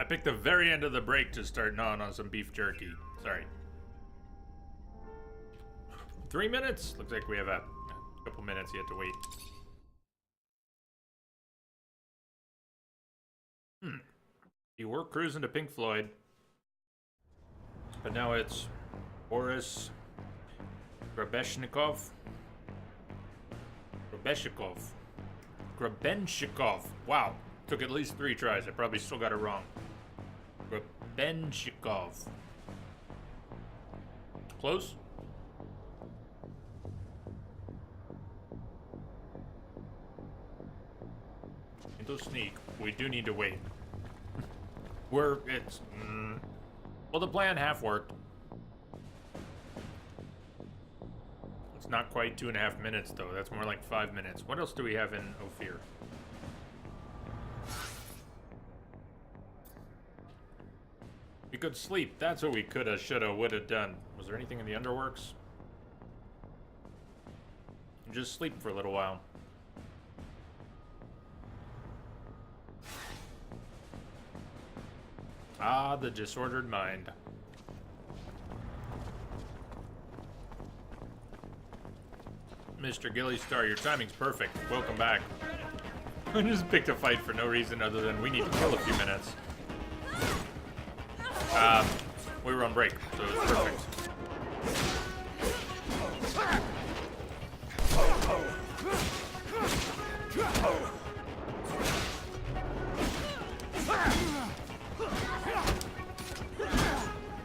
picked the very end of the break to start gnawing on some beef jerky. Sorry. 3 minutes? Looks like we have a couple minutes yet to wait. You were cruising to Pink Floyd. But now it's Boris Grabeshnikov. Grabenshikov. Wow. Took at least 3 tries. I probably still got it wrong. Grabenshikov. Close? Into sneak. We do need to wait. Well, the plan half worked. It's not quite 2.5 minutes, though. That's more like 5 minutes. What else do we have in Ophir? We could sleep. That's what we coulda, shoulda, woulda done. Was there anything in the underworks? Just sleep for a little while. Ah, the disordered mind. Mr. Gillystar, your timing's perfect. Welcome back. I just picked a fight for no reason other than we need to kill a few minutes. We were on break, so it was perfect.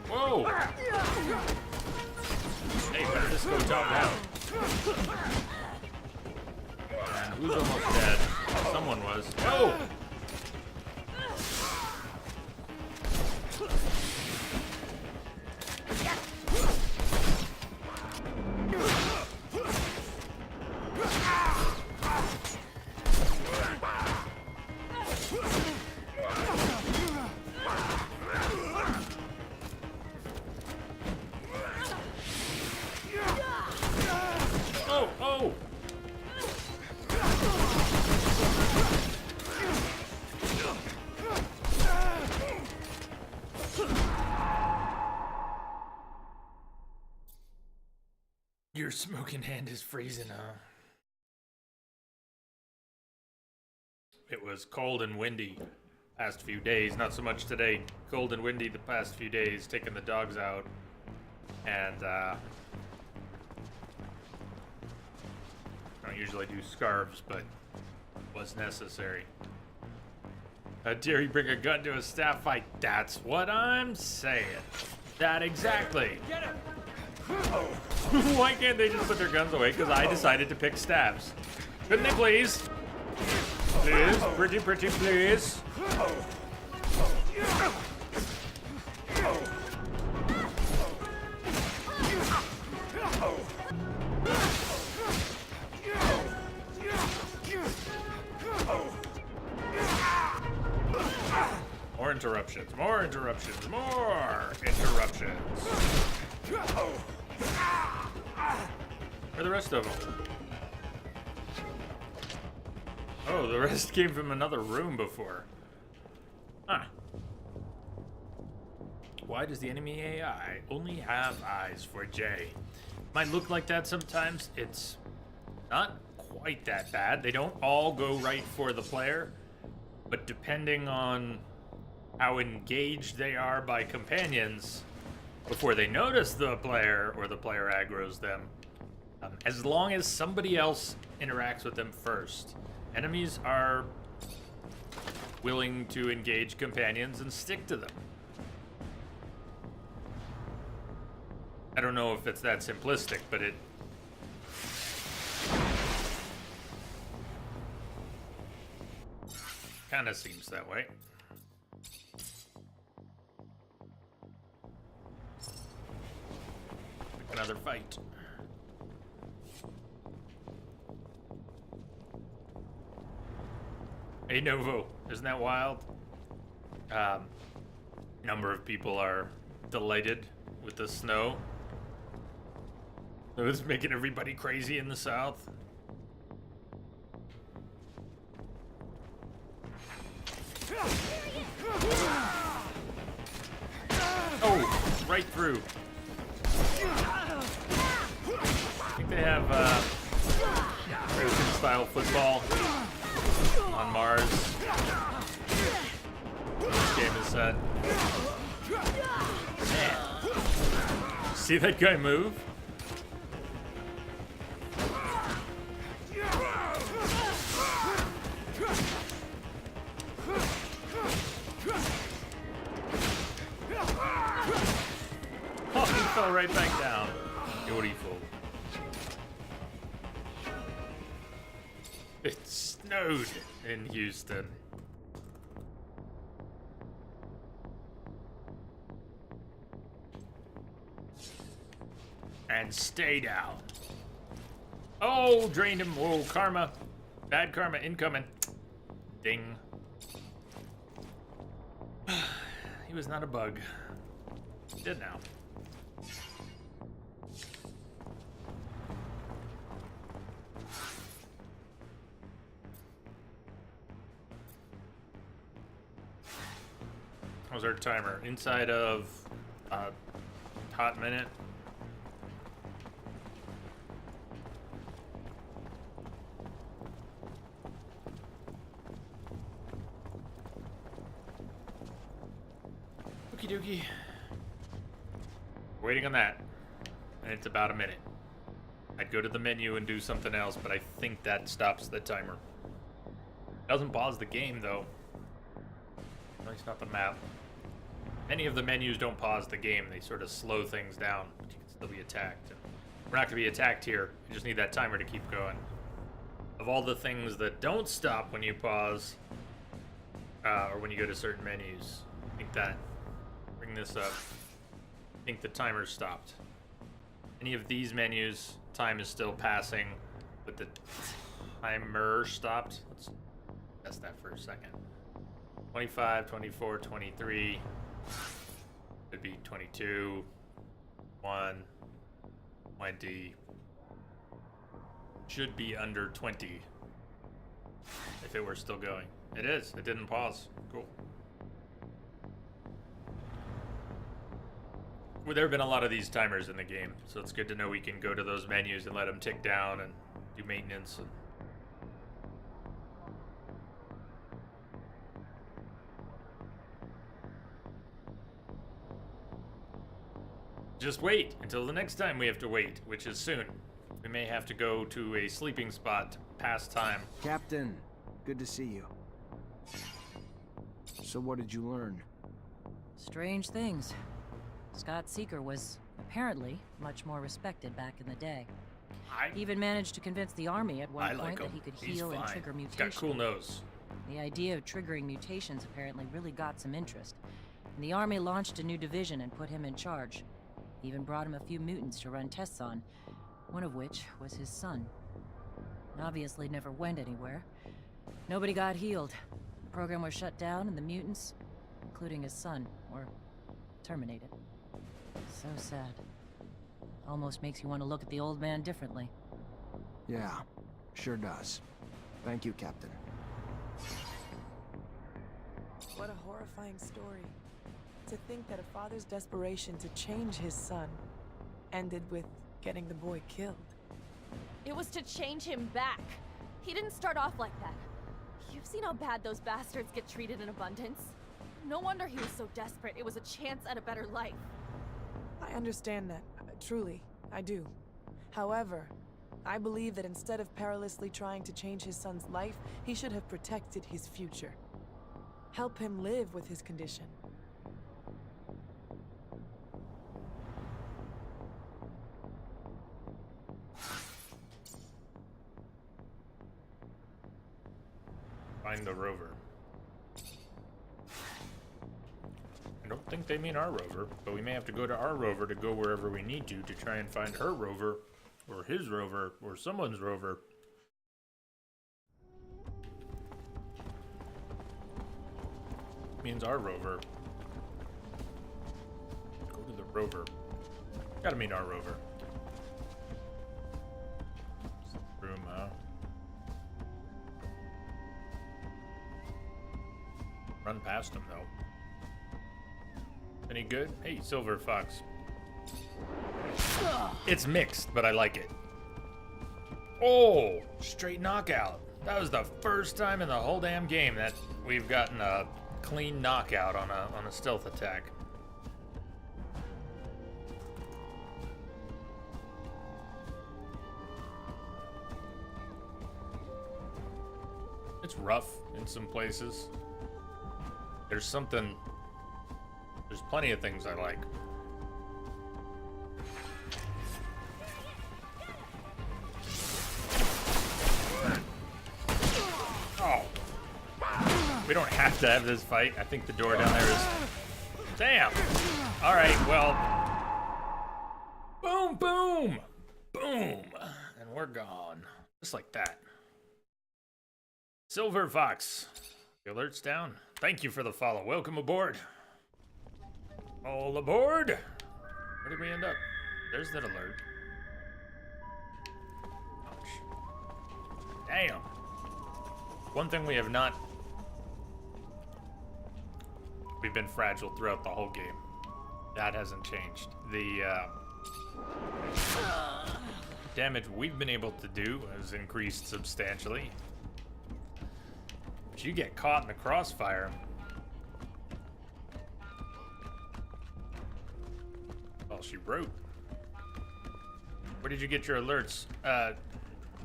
Whoa! Hey, better just go top down. And who's almost dead? Someone was. Oh! Your smoking hand is freezing, huh? It was cold and windy past few days, not so much today. Cold and windy the past few days, taking the dogs out. And, I don't usually do scarves, but it was necessary. How dare you bring a gun to a staff fight? That's what I'm saying. That exactly. Get him! Why can't they just put their guns away? Because I decided to pick staffs. Couldn't they please? Please, pretty please. More interruptions, more interruptions, more interruptions. Where are the rest of them? Oh, the rest came from another room before. Huh. Why does the enemy AI only have eyes for Jay? Might look like that sometimes. It's not quite that bad. They don't all go right for the player, but depending on how engaged they are by companions before they notice the player or the player aggroes them, as long as somebody else interacts with them first, enemies are willing to engage companions and stick to them. I don't know if it's that simplistic, but it kind of seems that way. Pick another fight. Hey Novo, isn't that wild? Number of people are delighted with the snow. It was making everybody crazy in the south. right through. I think they have American-style football on Mars. This game is set. Man. See that guy move? Oh, he fell right back down. Beautiful. It snowed in Houston. And stay down. Oh, drained him. Whoa, karma. Bad karma incoming. Ding. He was not a bug. Dead now. How's our timer? Inside of a hot minute. Okie dokie. Waiting on that. And it's about a minute. I'd go to the menu and do something else, but I think that stops the timer. Doesn't pause the game, though. At least not the map. Many of the menus don't pause the game. They sort of slow things down, but you can still be attacked. And we're not going to be attacked here. You just need that timer to keep going. Of all the things that don't stop when you pause, or when you go to certain menus, I think that, bring this up, I think the timer stopped. Any of these menus, time is still passing, but the timer stopped. Let's test that for a second. 25, 24, 23. Could be 22, 1, 20. Should be under 20 if it were still going. It is. It didn't pause. Cool. Well, there have been a lot of these timers in the game, so it's good to know we can go to those menus and let them tick down and do maintenance. And just wait until the next time we have to wait, which is soon. We may have to go to a sleeping spot to pass time. Captain, good to see you. So what did you learn? Strange things. Scott Seeker was apparently much more respected back in the day. He even managed to convince the army at one point that he could heal and trigger mutations. He's got cool nose. The idea of triggering mutations apparently really got some interest. And the army launched a new division and put him in charge. Even brought him a few mutants to run tests on, one of which was his son. Obviously never went anywhere. Nobody got healed. The program was shut down and the mutants, including his son, were terminated. So sad. Almost makes you want to look at the old man differently. Yeah, sure does. Thank you, Captain. What a horrifying story. To think that a father's desperation to change his son ended with getting the boy killed. It was to change him back. He didn't start off like that. You've seen how bad those bastards get treated in abundance. No wonder he was so desperate. It was a chance at a better life. I understand that. Truly, I do. However, I believe that instead of perilously trying to change his son's life, he should have protected his future. Help him live with his condition. Find the rover. I don't think they mean our rover, but we may have to go to our rover to go wherever we need to try and find her rover, or his rover, or someone's rover. Means our rover. Go to the rover. Gotta mean our rover. Room, huh? Run past him, though. Any good? Hey, Silver Fox. It's mixed, but I like it. Oh, straight knockout. That was the first time in the whole damn game that we've gotten a clean knockout on a stealth attack. It's rough in some places. There's plenty of things I like. Oh. We don't have to have this fight. I think the door down there is... Damn. Alright, well... Boom, boom! Boom! And we're gone. Just like that. Silver Fox. The alert's down. Thank you for the follow. Welcome aboard. All aboard! Where did we end up? There's that alert. Ouch. Damn. One thing we have not... We've been fragile throughout the whole game. That hasn't changed. The damage we've been able to do has increased substantially. But you get caught in the crossfire. Well, she wrote. Where did you get your alerts?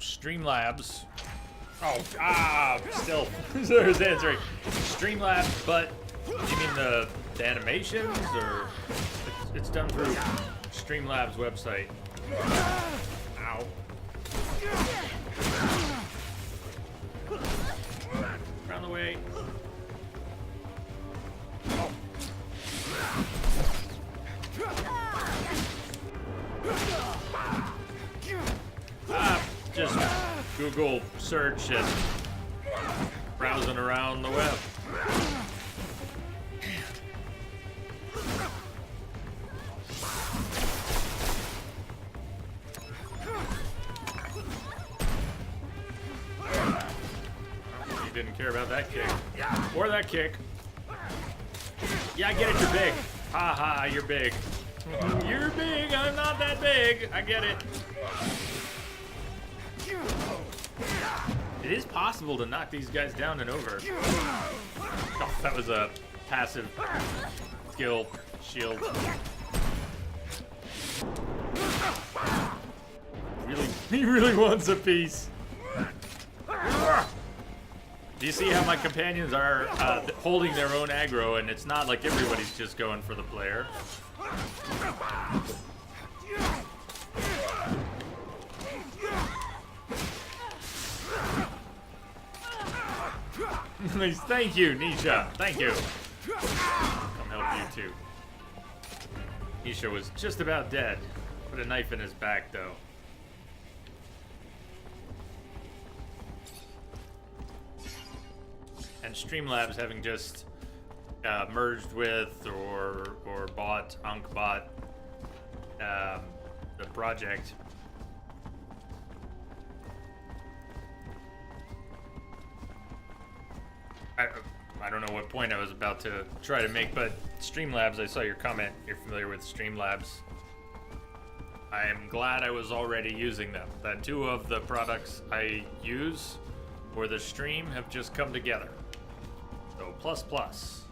Streamlabs. Oh, still. There's answering. Streamlabs, but you mean the animations, or it's done through Streamlabs website? Ow. Around the way. Oh. Just Google search and browsing around the web. You didn't care about that kick. Or that kick. Yeah, I get it, you're big. Ha ha, you're big. You're big, I'm not that big. I get it. It is possible to knock these guys down and over. Oh, that was a passive skill shield. He really wants a piece. Do you see how my companions are holding their own aggro, and it's not like everybody's just going for the player. Thank you, Nisha. Thank you. Come help you too. Nisha was just about dead. Put a knife in his back, though. And Streamlabs having just merged with or bought Unkbot, the project. I don't know what point I was about to try to make, but Streamlabs, I saw your comment. You're familiar with Streamlabs. I am glad I was already using them. That two of the products I use for the stream have just come together. So plus plus.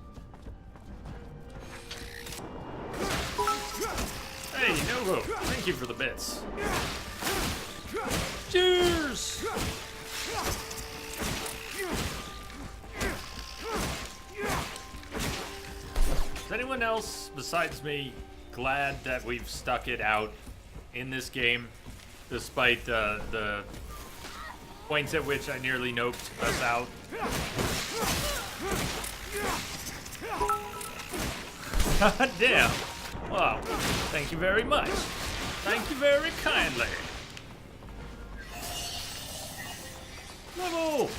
Hey, Novo, thank you for the bits. Cheers! Is anyone else besides me glad that we've stuck it out in this game, despite the points at which I nearly noped us out? God damn. Well, thank you very much. Thank you very kindly. Level!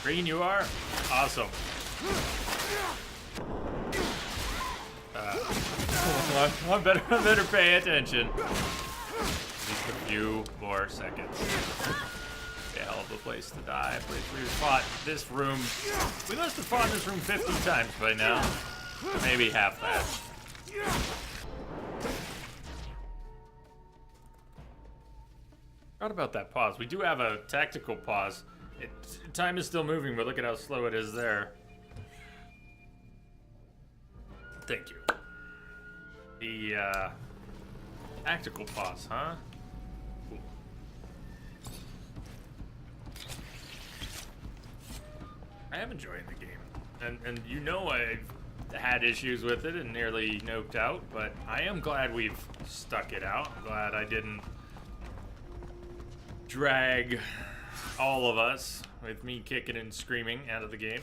Green you are? Awesome. I better pay attention. Just a few more seconds. A hell of a place to die. We've fought this room. We must have fought this room 50 times by now. Maybe half that. Forgot about that pause. We do have a tactical pause. Time is still moving, but look at how slow it is there. Thank you. The tactical pause, huh? Cool. I am enjoying the game, and you know I've had issues with it and nearly noped out, but I am glad we've stuck it out. I'm glad I didn't drag all of us with me kicking and screaming out of the game.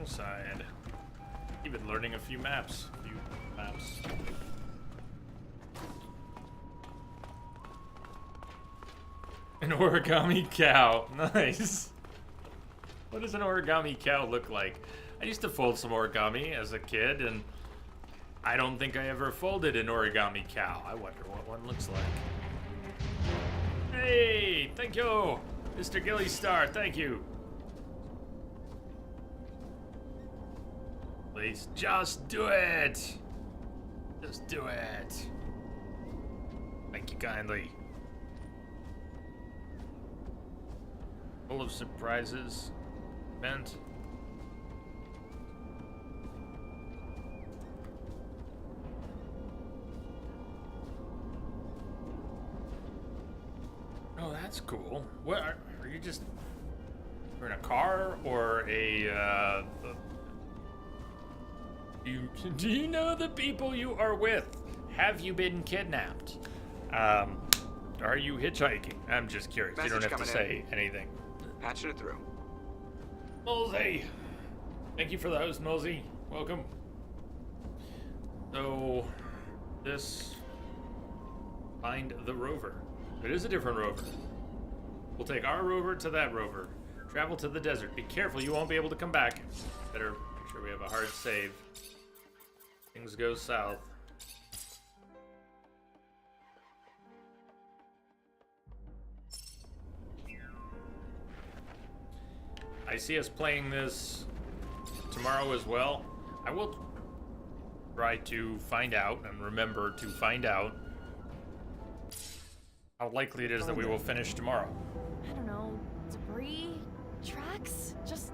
Side. Even learning a few maps. An origami cow. Nice. What does an origami cow look like? I used to fold some origami as a kid, and I don't think I ever folded an origami cow. I wonder what one looks like. Hey, thank you, Mr. Gilly Star. Thank you. Please, just do it! Just do it. Thank you kindly. Full of surprises. Vent. Oh, that's cool. What are you just... You're in a car or a do you know the people you are with? Have you been kidnapped? Are you hitchhiking? I'm just curious. Message you don't have to say in. anything. Patching it through. Molsey! Thank you for the host, Molsey. Welcome. So, this... Find the rover. It is a different rover. We'll take our rover to that rover. Travel to the desert. Be careful, you won't be able to come back. Better make sure we have a hard save. Things go south. I see us playing this tomorrow as well. I will try to find out and remember to find out how likely it is that we will finish tomorrow. I don't know, debris, tracks, just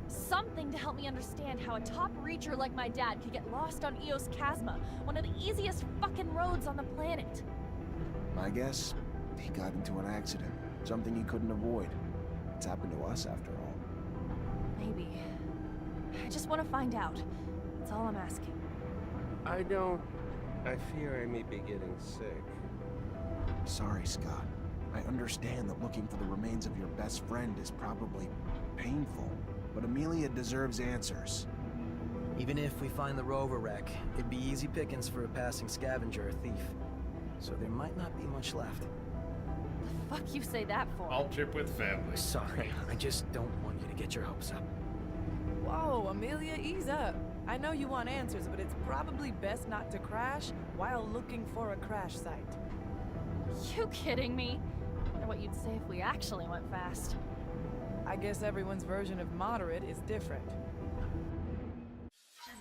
something to help me understand how a top reacher like my dad could get lost on Eos Chasma, one of the easiest fucking roads on the planet. My guess, he got into an accident. Something he couldn't avoid. It's happened to us after all. Maybe. I just want to find out. That's all I'm asking. I fear I may be getting sick. Sorry, Scott. I understand that looking for the remains of your best friend is probably painful, but Amelia deserves answers. Even if we find the rover wreck, it'd be easy pickings for a passing scavenger or thief. So there might not be much left. The fuck you say that for? I'll trip with family. Sorry, I just don't want you to get your hopes up. Whoa, Amelia, ease up. I know you want answers, but it's probably best not to crash while looking for a crash site. You kidding me? I wonder what you'd say if we actually went fast. I guess everyone's version of moderate is different.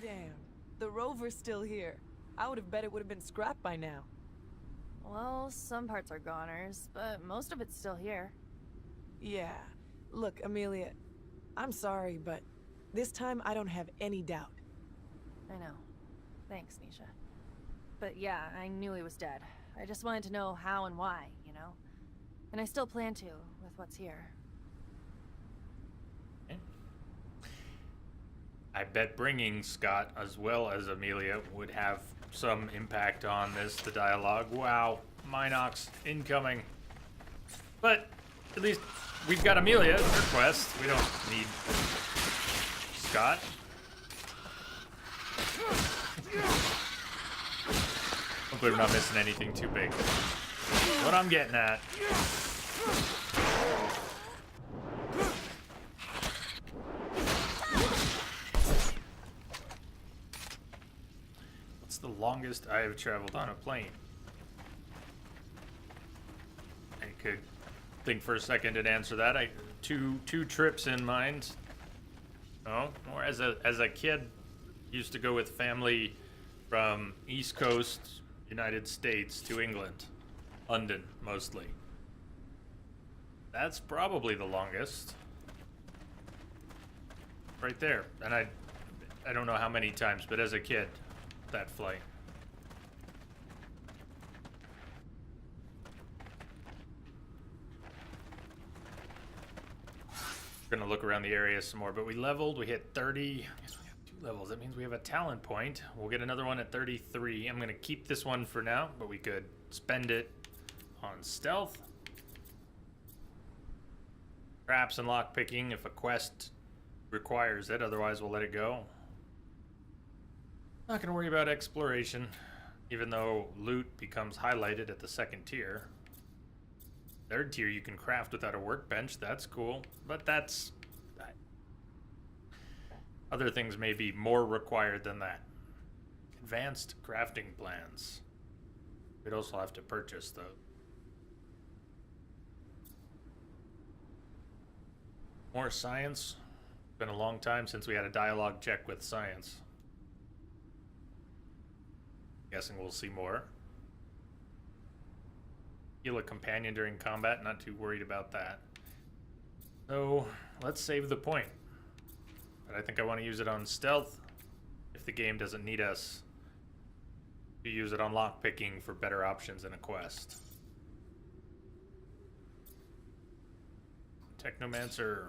Damn, the rover's still here. I would have bet it would have been scrapped by now. Well, some parts are goners, but most of it's still here. Yeah. Look, Amelia, I'm sorry, but this time I don't have any doubt. I know. Thanks, Nisha. But yeah, I knew he was dead. I just wanted to know how and why, you know? And I still plan to, with what's here. Okay. I bet bringing Scott as well as Amelia would have some impact on the dialogue. Wow, Minox incoming. But at least we've got Amelia, her quest. We don't need Scott. Hopefully we're not missing anything too big. What I'm getting at. What's the longest I have traveled on a plane? I could think for a second and answer that. Two trips in mind. No, or as a kid, used to go with family from East Coast, United States to England, London mostly. That's probably the longest. Right there. And I don't know how many times, but as a kid, that flight. Gonna look around the area some more, but we leveled, we hit 30. I guess we have 2 levels. That means we have a talent point. We'll get another one at 33. I'm gonna keep this one for now, but we could spend it on stealth. Traps and lockpicking if a quest requires it, otherwise we'll let it go. Not gonna worry about exploration, even though loot becomes highlighted at the 2nd tier. 3rd tier you can craft without a workbench, that's cool, but that's... Other things may be more required than that. Advanced crafting plans. We'd also have to purchase those. More science. Been a long time since we had a dialogue check with science. Guessing we'll see more. Heal a companion during combat, not too worried about that. So, let's save the point. But I think I want to use it on stealth if the game doesn't need us to use it on lockpicking for better options in a quest. Technomancer.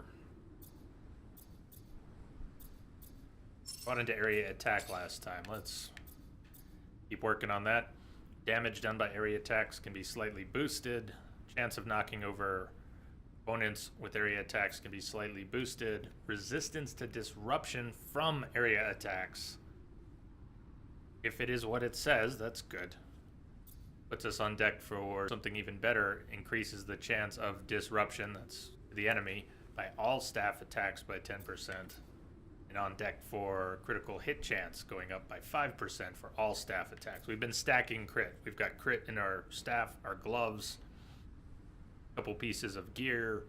Got into area attack last time. Let's keep working on that. Damage done by area attacks can be slightly boosted. Chance of knocking over opponents with area attacks can be slightly boosted. Resistance to disruption from area attacks. If it is what it says, that's good. Puts us on deck for something even better. Increases the chance of disruption, that's the enemy, by all staff attacks by 10%. And on deck for critical hit chance, going up by 5% for all staff attacks. We've been stacking crit. We've got crit in our staff, our gloves, a couple pieces of gear.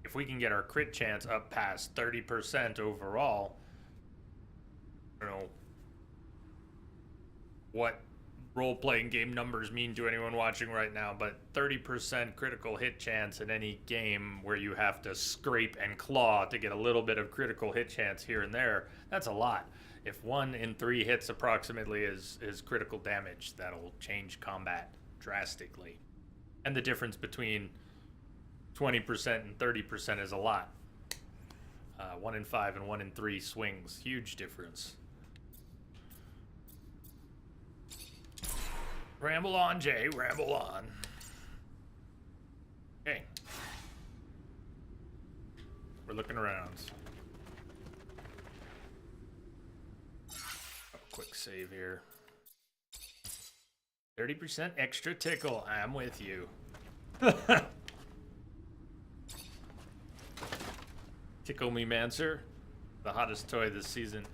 If we can get our crit chance up past 30% overall, I don't know what role-playing game numbers mean to anyone watching right now, but 30% critical hit chance in any game where you have to scrape and claw to get a little bit of critical hit chance here and there, that's a lot. If 1 in 3 hits approximately is critical damage, that'll change combat drastically. And the difference between 20% and 30% is a lot. 1 in 5 and 1 in 3 swings, huge difference. Ramble on, Jay. Ramble on. Okay. We're looking around. Quick save here. 30% extra tickle. I'm with you. Tickle me, Mancer. The hottest toy this season.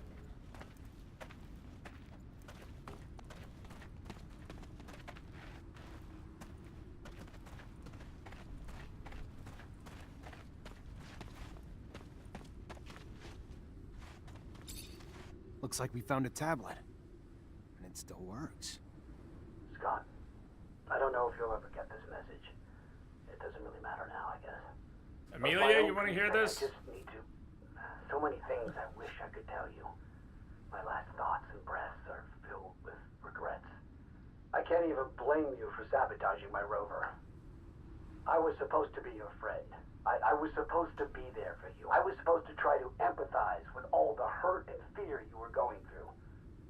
Looks like we found a tablet. And it still works. Scott, I don't know if you'll ever get this message. It doesn't really matter now, I guess. Amelia, you want to hear this? I just need to. So many things I wish I could tell you. My last thoughts and breaths are filled with regrets. I can't even blame you for sabotaging my rover. I was supposed to be your friend. I was supposed to be there for you. I was supposed to try to empathize with all the hurt and fear you were going through.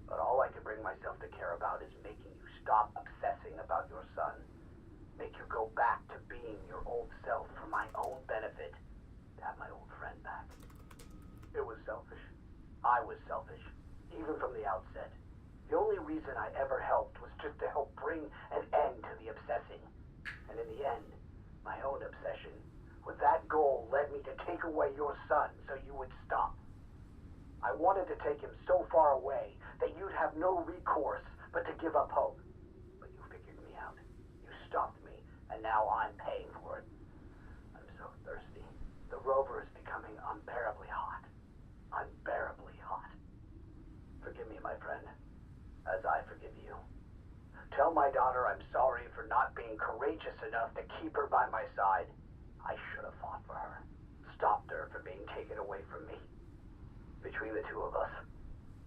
But all I could bring myself to care about is making you stop obsessing about your son. Make you go back to being your old self for my own benefit. To have my old friend back. It was selfish. I was selfish. Even from the outset. The only reason I ever helped was just to help bring an end to the obsessing. And in the end, my own obsession with that goal led me to take away your son so you would stop. I wanted to take him so far away that you'd have no recourse but to give up hope. But you figured me out. You stopped me, and now I'm paying for it. I'm so thirsty. The rover is becoming unbearably hot. being courageous enough to keep her by my side. I should have fought for her. Stopped her from being taken away from me. Between the two of us,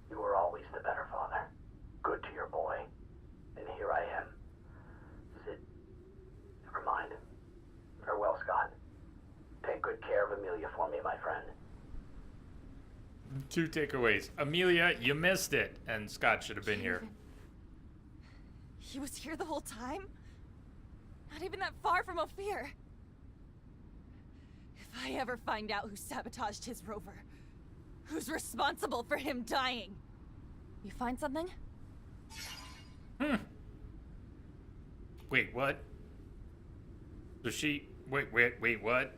you were always the better father. Good to your boy. And here I am. Sid, never mind. Farewell, Scott. Take good care of Amelia for me, my friend. 2 takeaways. Amelia, you missed it, and Scott should have been here. He was here the whole time? Not even that far from Ophir. If I ever find out who sabotaged his rover, who's responsible for him dying? You find something? Wait, what? So she... Wait, what?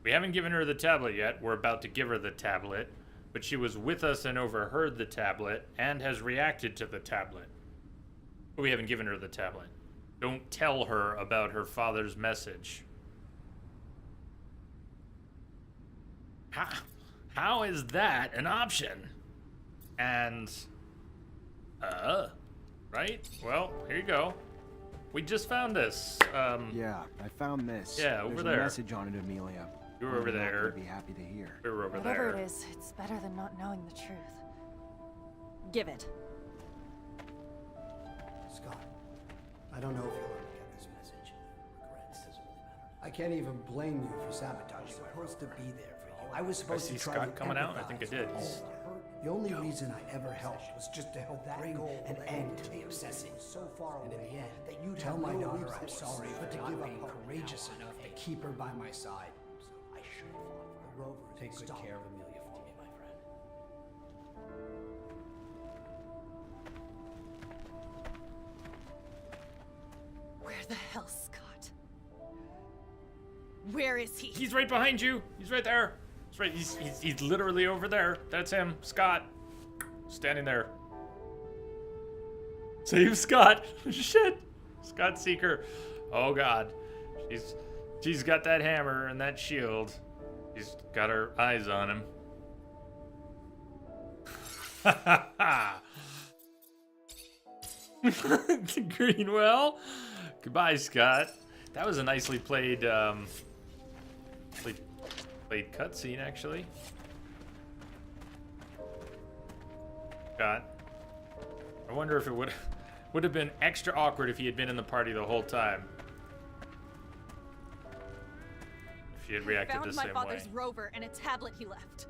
We haven't given her the tablet yet. We're about to give her the tablet. But she was with us and overheard the tablet and has reacted to the tablet. But we haven't given her the tablet. Don't tell her about her father's message. How is that an option? And... right? Well, here you go. We just found this. Yeah, I found this. Yeah, over There's there. a message on it, Amelia. You were over You're not there. gonna be happy to hear. We were over Whatever there. it is, it's better than not knowing the truth. Give it. Scott, I don't know if you'll ever get this message. Regrets. I can't even blame you for sabotaging. I was supposed to be there for you. I was supposed see to try Scott to coming out? I think I empathize did. with all the hurt. The only reason I ever helped was just to help bring an end to the obsessing. So far and in the end, that you tell my daughter I'm sorry, but to give up courageous enough to keep her by my side. I should have fought for the rover. Take good care of Amelia for me, my friend. Where the hell, Scott? Where is he? He's right behind you. He's right there. He's right. He's literally over there. That's him, Scott, standing there. Save Scott. Shit. Scott Seeker. Oh God. She's got that hammer and that shield. She's got her eyes on him. Greenwell. Goodbye, Scott. That was a nicely played played cutscene, actually. Scott. I wonder if it would have been extra awkward if he had been in the party the whole time. If he had reacted the found my same father's way. rover and a tablet he left.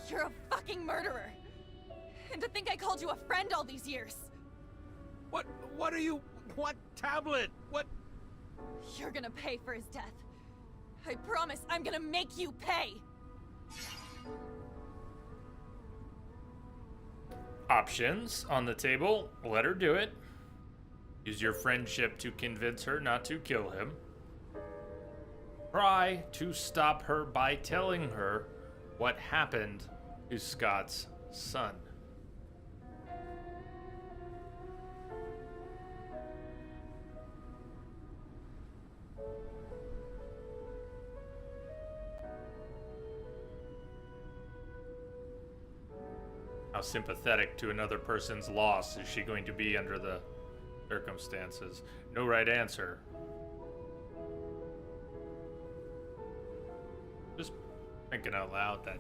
You're a fucking murderer. And to think I called you a friend all these years. What are you... What tablet? What... You're gonna pay for his death. I promise I'm gonna make you pay. Options on the table. Let her do it. Use your friendship to convince her not to kill him. Try to stop her by telling her what happened to Scott's son. How sympathetic to another person's loss is she going to be under the circumstances? No right answer. Just thinking out loud that.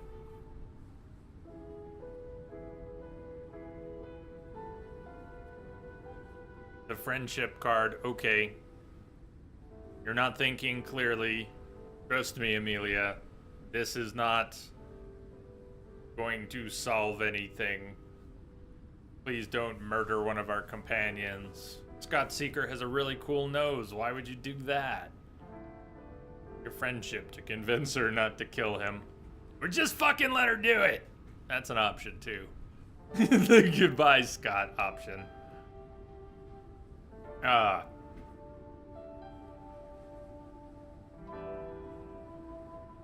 The friendship card, okay. You're not thinking clearly. Trust me, Amelia. This is not going to solve anything. Please don't murder one of our companions. Scott Seeker has a really cool nose. Why would you do that? Your friendship to convince her not to kill him. Or just fucking let her do it. That's an option too. The goodbye Scott option.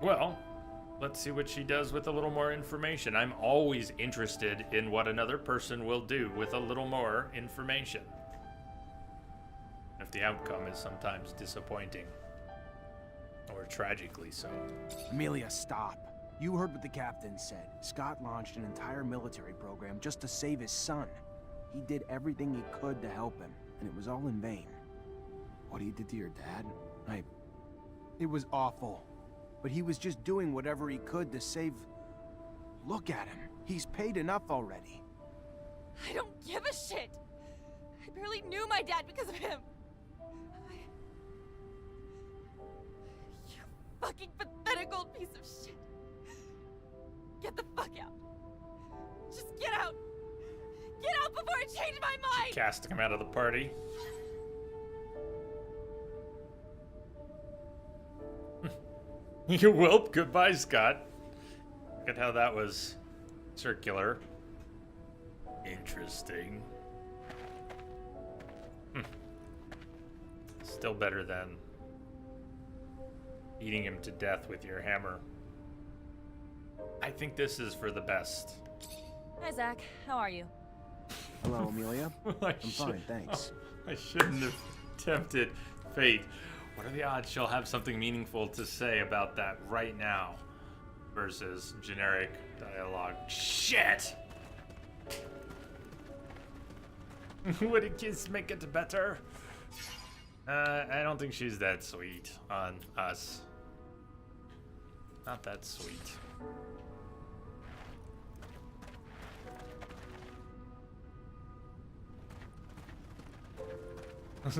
Well, let's see what she does with a little more information. I'm always interested in what another person will do with a little more information. If the outcome is sometimes disappointing. Or tragically so. Amelia, stop. You heard what the captain said. Scott launched an entire military program just to save his son. He did everything he could to help him. and it was all in vain. What he did to your dad? It was awful. But he was just doing whatever he could to save... Look at him. He's paid enough already. I don't give a shit! I barely knew my dad because of him! You fucking pathetic old piece of shit! Get the fuck out! Just get out! Get out before I change my mind! Casting him out of the party. You whelp. Goodbye, Scott. Look at how that was circular. Interesting. Still better than beating him to death with your hammer. I think this is for the best. Hi, Zach. How are you? Hello, Amelia. I'm fine, thanks. I shouldn't have tempted fate. What are the odds she'll have something meaningful to say about that right now versus generic dialogue? Shit! Would a kiss make it better? I don't think she's that sweet on us. Not that sweet.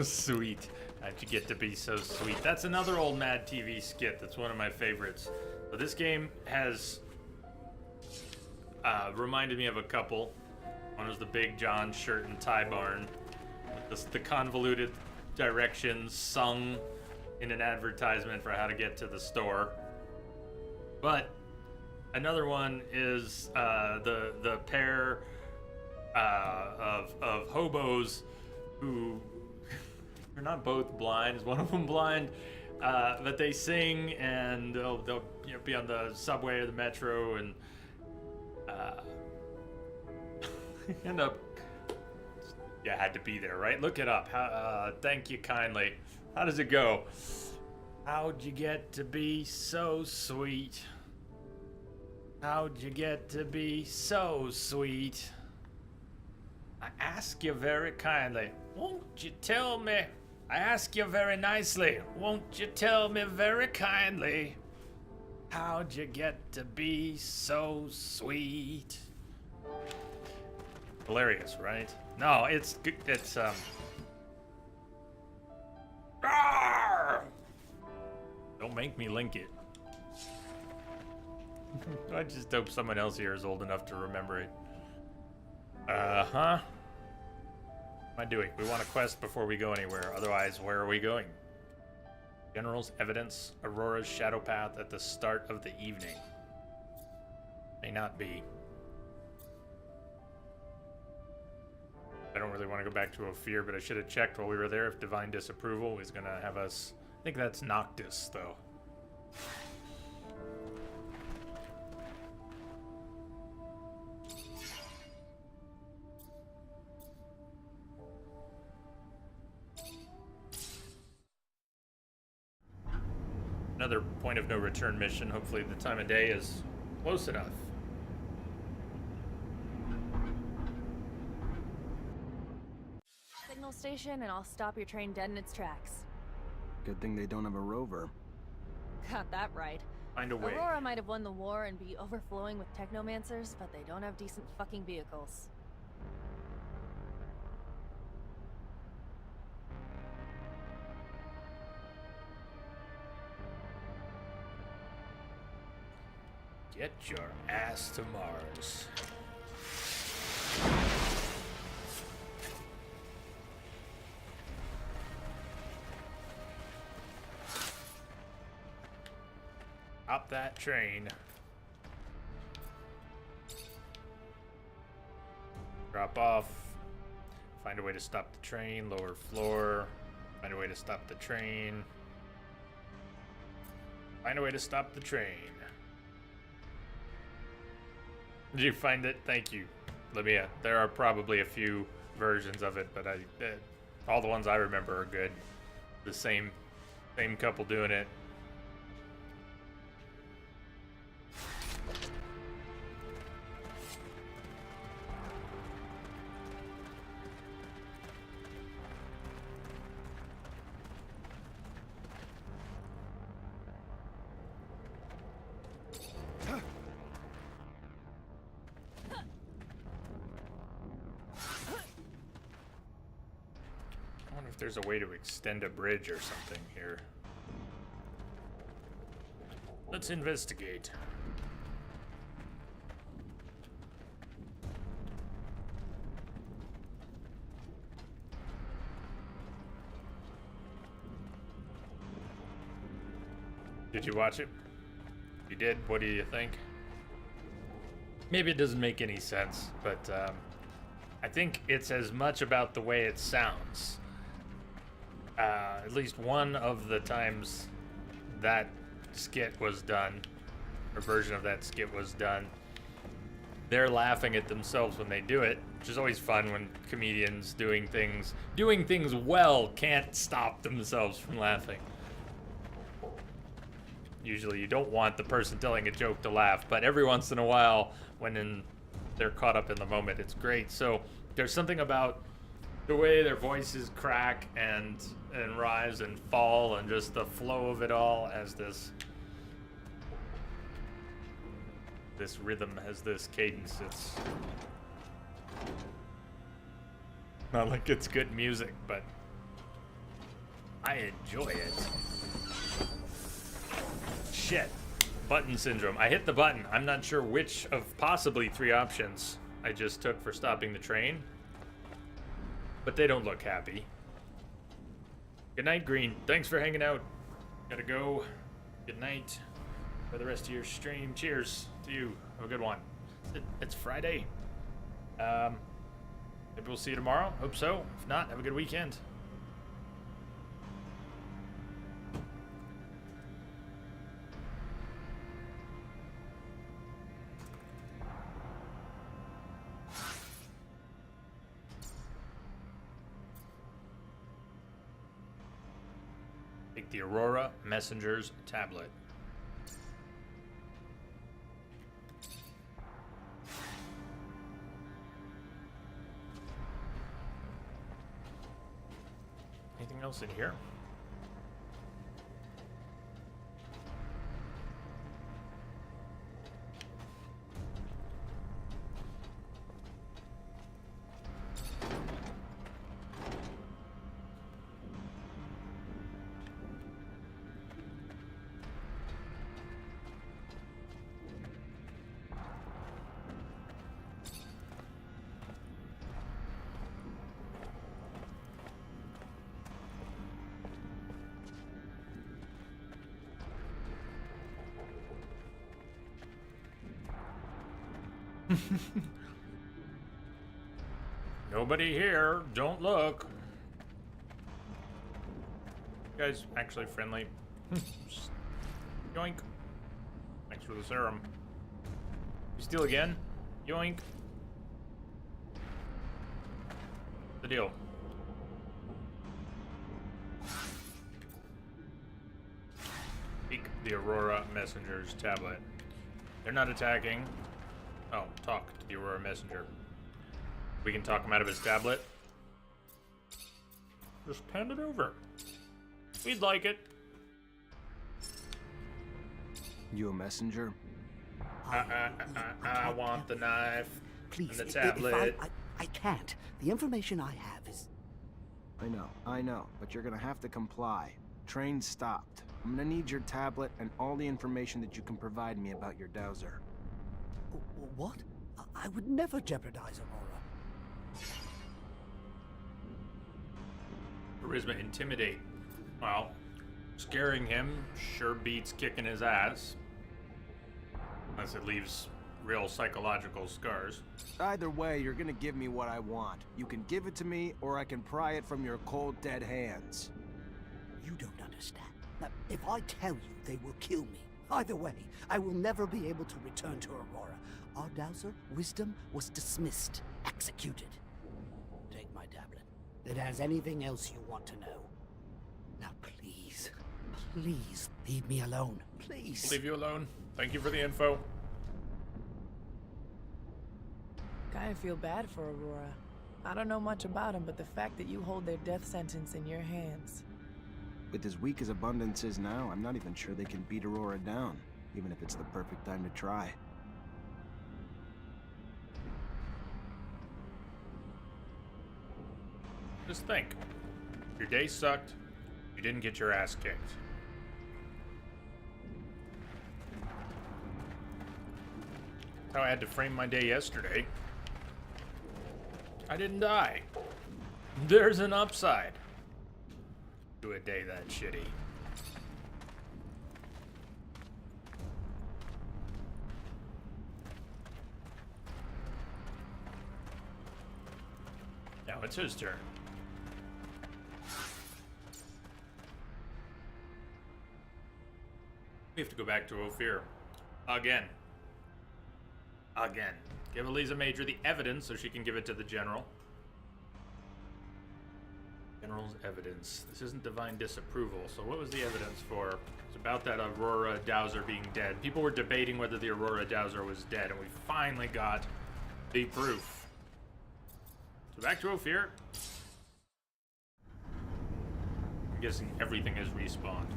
Sweet. How'd you get to be so sweet? That's another old Mad TV skit. That's one of my favorites. So this game has reminded me of a couple. One was the Big John shirt and tie barn. The convoluted directions sung in an advertisement for how to get to the store. But another one is the pair of hobos who are not both blind. Is one of them blind? But they sing and they'll be on the subway or the metro and end up. Yeah, had to be there, right? Look it up. Thank you kindly. How does it go? How'd you get to be so sweet? How'd you get to be so sweet? I ask you very kindly, won't you tell me? I ask you very nicely, won't you tell me very kindly? How'd you get to be so sweet? Hilarious, right? No, it's Rawr! Don't make me link it. I just hope someone else here is old enough to remember it. What am I doing? We want a quest before we go anywhere. Otherwise, where are we going? General's evidence. Aurora's shadow path at the start of the evening. May not be. I don't really want to go back to Ophir, but I should have checked while we were there if Divine Disapproval was going to have us... I think that's Noctis, though. Another point of no return mission. Hopefully the time of day is close enough. Signal station, and I'll stop your train dead in its tracks. Good thing they don't have a rover. Got that right. Find a way. Aurora might have won the war and be overflowing with Technomancers, but they don't have decent fucking vehicles. Get your ass to Mars. Up that train. Drop off. Find a way to stop the train. Lower floor. Find a way to stop the train. Find a way to stop the train. Did you find it? Thank you, Libya. There are probably a few versions of it, but all the ones I remember are good. The same couple doing it. there's a way to extend a bridge or something here. Let's investigate. Did you watch it? You did? What do you think? Maybe it doesn't make any sense, but I think it's as much about the way it sounds. At least one of the times that skit was done, or version of that skit was done, they're laughing at themselves when they do it, which is always fun when comedians doing things well can't stop themselves from laughing. Usually you don't want the person telling a joke to laugh, but every once in a while, when they're caught up in the moment, it's great. So there's something about the way their voices crack and rise and fall, and just the flow of it all as this rhythm has this cadence. It's not like it's good music, but I enjoy it. Shit. Button syndrome. I hit the button. I'm not sure which of possibly 3 options I just took for stopping the train, but they don't look happy. Good night, Green. Thanks for hanging out. Gotta go. Good night. For the rest of your stream. Cheers to you. Have a good one. It's Friday. Maybe we'll see you tomorrow. Hope so. If not, have a good weekend. Take the Aurora Messenger's tablet. Anything else in here? Nobody here. Don't look. You guys actually friendly. Yoink. Thanks for the serum. You steal again? Yoink. The deal. Take the Aurora Messenger's tablet. They're not attacking. Oh, talk to the Aurora Messenger. We can talk him out of his tablet. Just hand it over. We'd like it. You a messenger? I want the knife. Please, and the tablet. I can't. The information I have is... I know, but you're gonna have to comply. Train stopped. I'm gonna need your tablet and all the information that you can provide me about your dowser. What? I would never jeopardize Aurora. Charisma intimidate. Well, scaring him sure beats kicking his ass. Unless it leaves real psychological scars. Either way, you're gonna give me what I want. You can give it to me, or I can pry it from your cold, dead hands. You don't understand. Now, if I tell you, they will kill me. Either way, I will never be able to return to Aurora. Our dowser, Wisdom, was dismissed, executed. Take my tablet. It has anything else you want to know. Now please, please leave me alone. Please. Leave you alone. Thank you for the info. Kinda feel bad for Aurora. I don't know much about him, but the fact that you hold their death sentence in your hands. With as weak as Abundance is now, I'm not even sure they can beat Aurora down, even if it's the perfect time to try. Just think. Your day sucked. You didn't get your ass kicked. That's how I had to frame my day yesterday. I didn't die. There's an upside to a day that shitty. Now it's his turn. We have to go back to Ophir. Again. Again. Give Eliza Major the evidence so she can give it to the General. General's evidence. This isn't divine disapproval, so what was the evidence for? It's about that Aurora Dowser being dead. People were debating whether the Aurora Dowser was dead, and we finally got the proof. So back to Ophir. I'm guessing everything is respawned.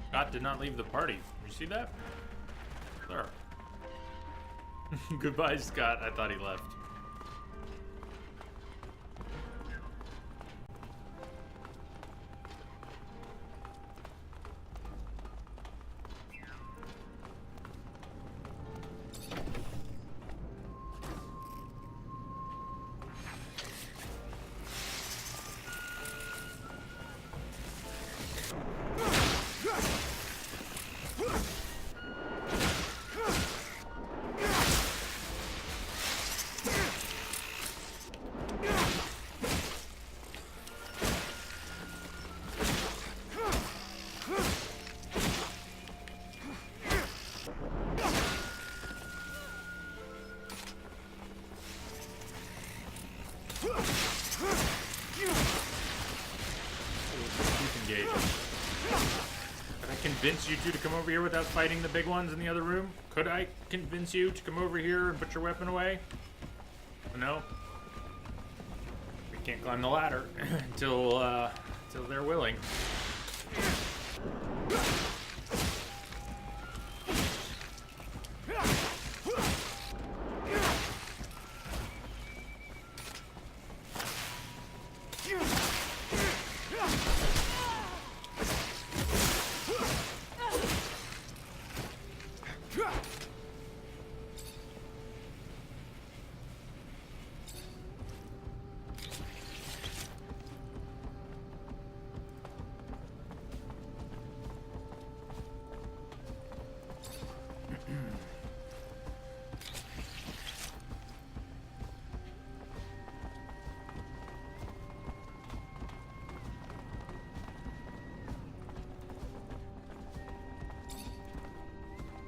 Scott did not leave the party. You see that? There. Goodbye, Scott. I thought he left. Convince you two to come over here without fighting the big ones in the other room? Could I convince you to come over here and put your weapon away? No? We can't climb the ladder until they're willing.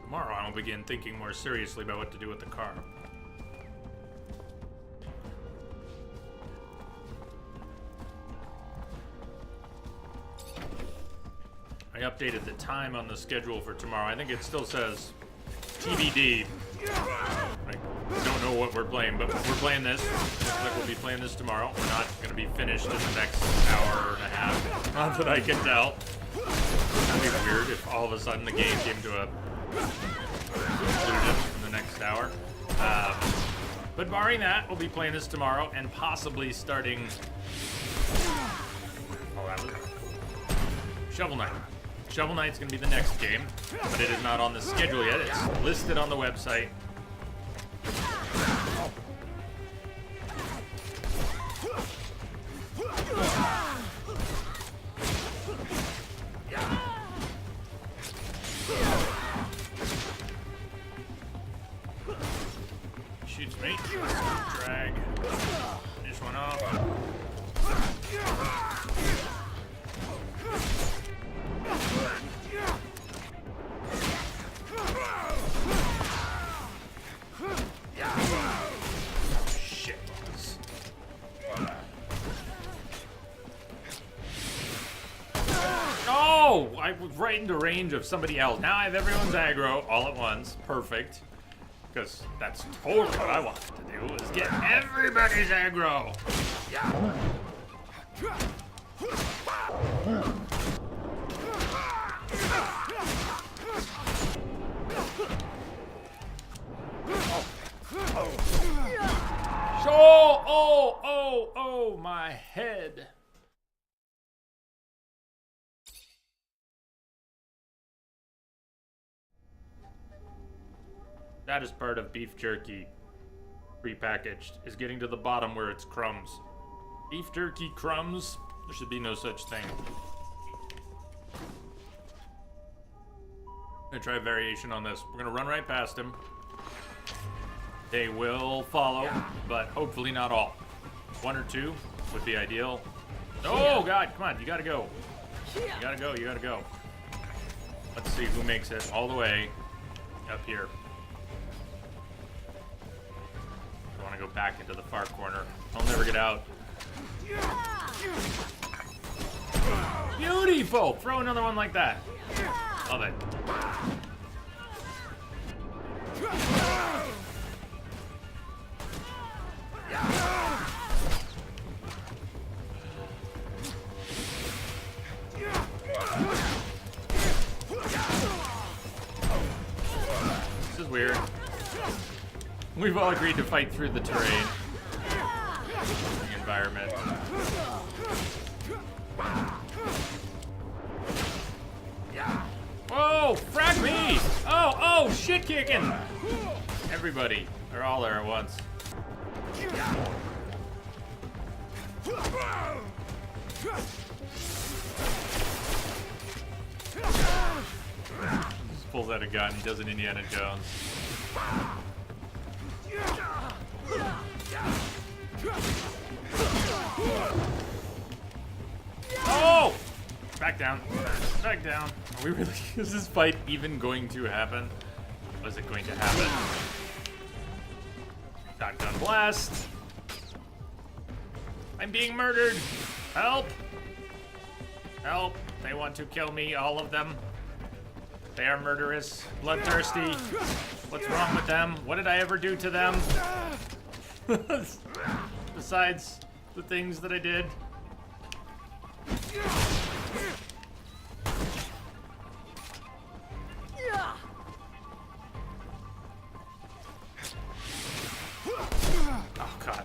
Tomorrow I will begin thinking more seriously about what to do with the car. I updated the time on the schedule for tomorrow. I think it still says TBD. I don't know what we're playing, but we're playing this. Looks like we'll be playing this tomorrow. We're not going to be finished in the next hour and a half. Not that I can tell. That'd be weird if all of a sudden the game came to a conclusion in the next hour. But barring that, we'll be playing this tomorrow and possibly starting... Oh, that was cool. Shovel Knight. Shovel Knight's going to be the next game, but it is not on the schedule yet. It's listed on the website. Shoots me. Drag. Finish one off. Shit. Oh! I was right into range of somebody else. Now I have everyone's aggro all at once. Perfect. Because that's totally what I wanted to do, was get everybody's aggro. Oh, my head. That is part of beef jerky, prepackaged, is getting to the bottom where it's crumbs. Beef jerky crumbs? There should be no such thing. I'm gonna try a variation on this. We're gonna run right past him. They will follow, but hopefully not all. One or two would be ideal. Oh, God, come on, you gotta go. You gotta go, you gotta go. Let's see who makes it all the way up here. I want to go back into the far corner. I'll never get out. Beautiful! Throw another one like that. Love it. This is weird. We've all agreed to fight through the terrain. The environment. Whoa! Frag me! Oh, shit kicking! Everybody. They're all there at once. Just pulls out a gun. He does an Indiana Jones. Oh! Back down. Back down. Are we really? Is this fight even going to happen? Was it going to happen? Shotgun blast. I'm being murdered. Help! Help! They want to kill me, all of them. They are murderous, bloodthirsty. What's wrong with them? What did I ever do to them? Besides the things that I did. Oh, God.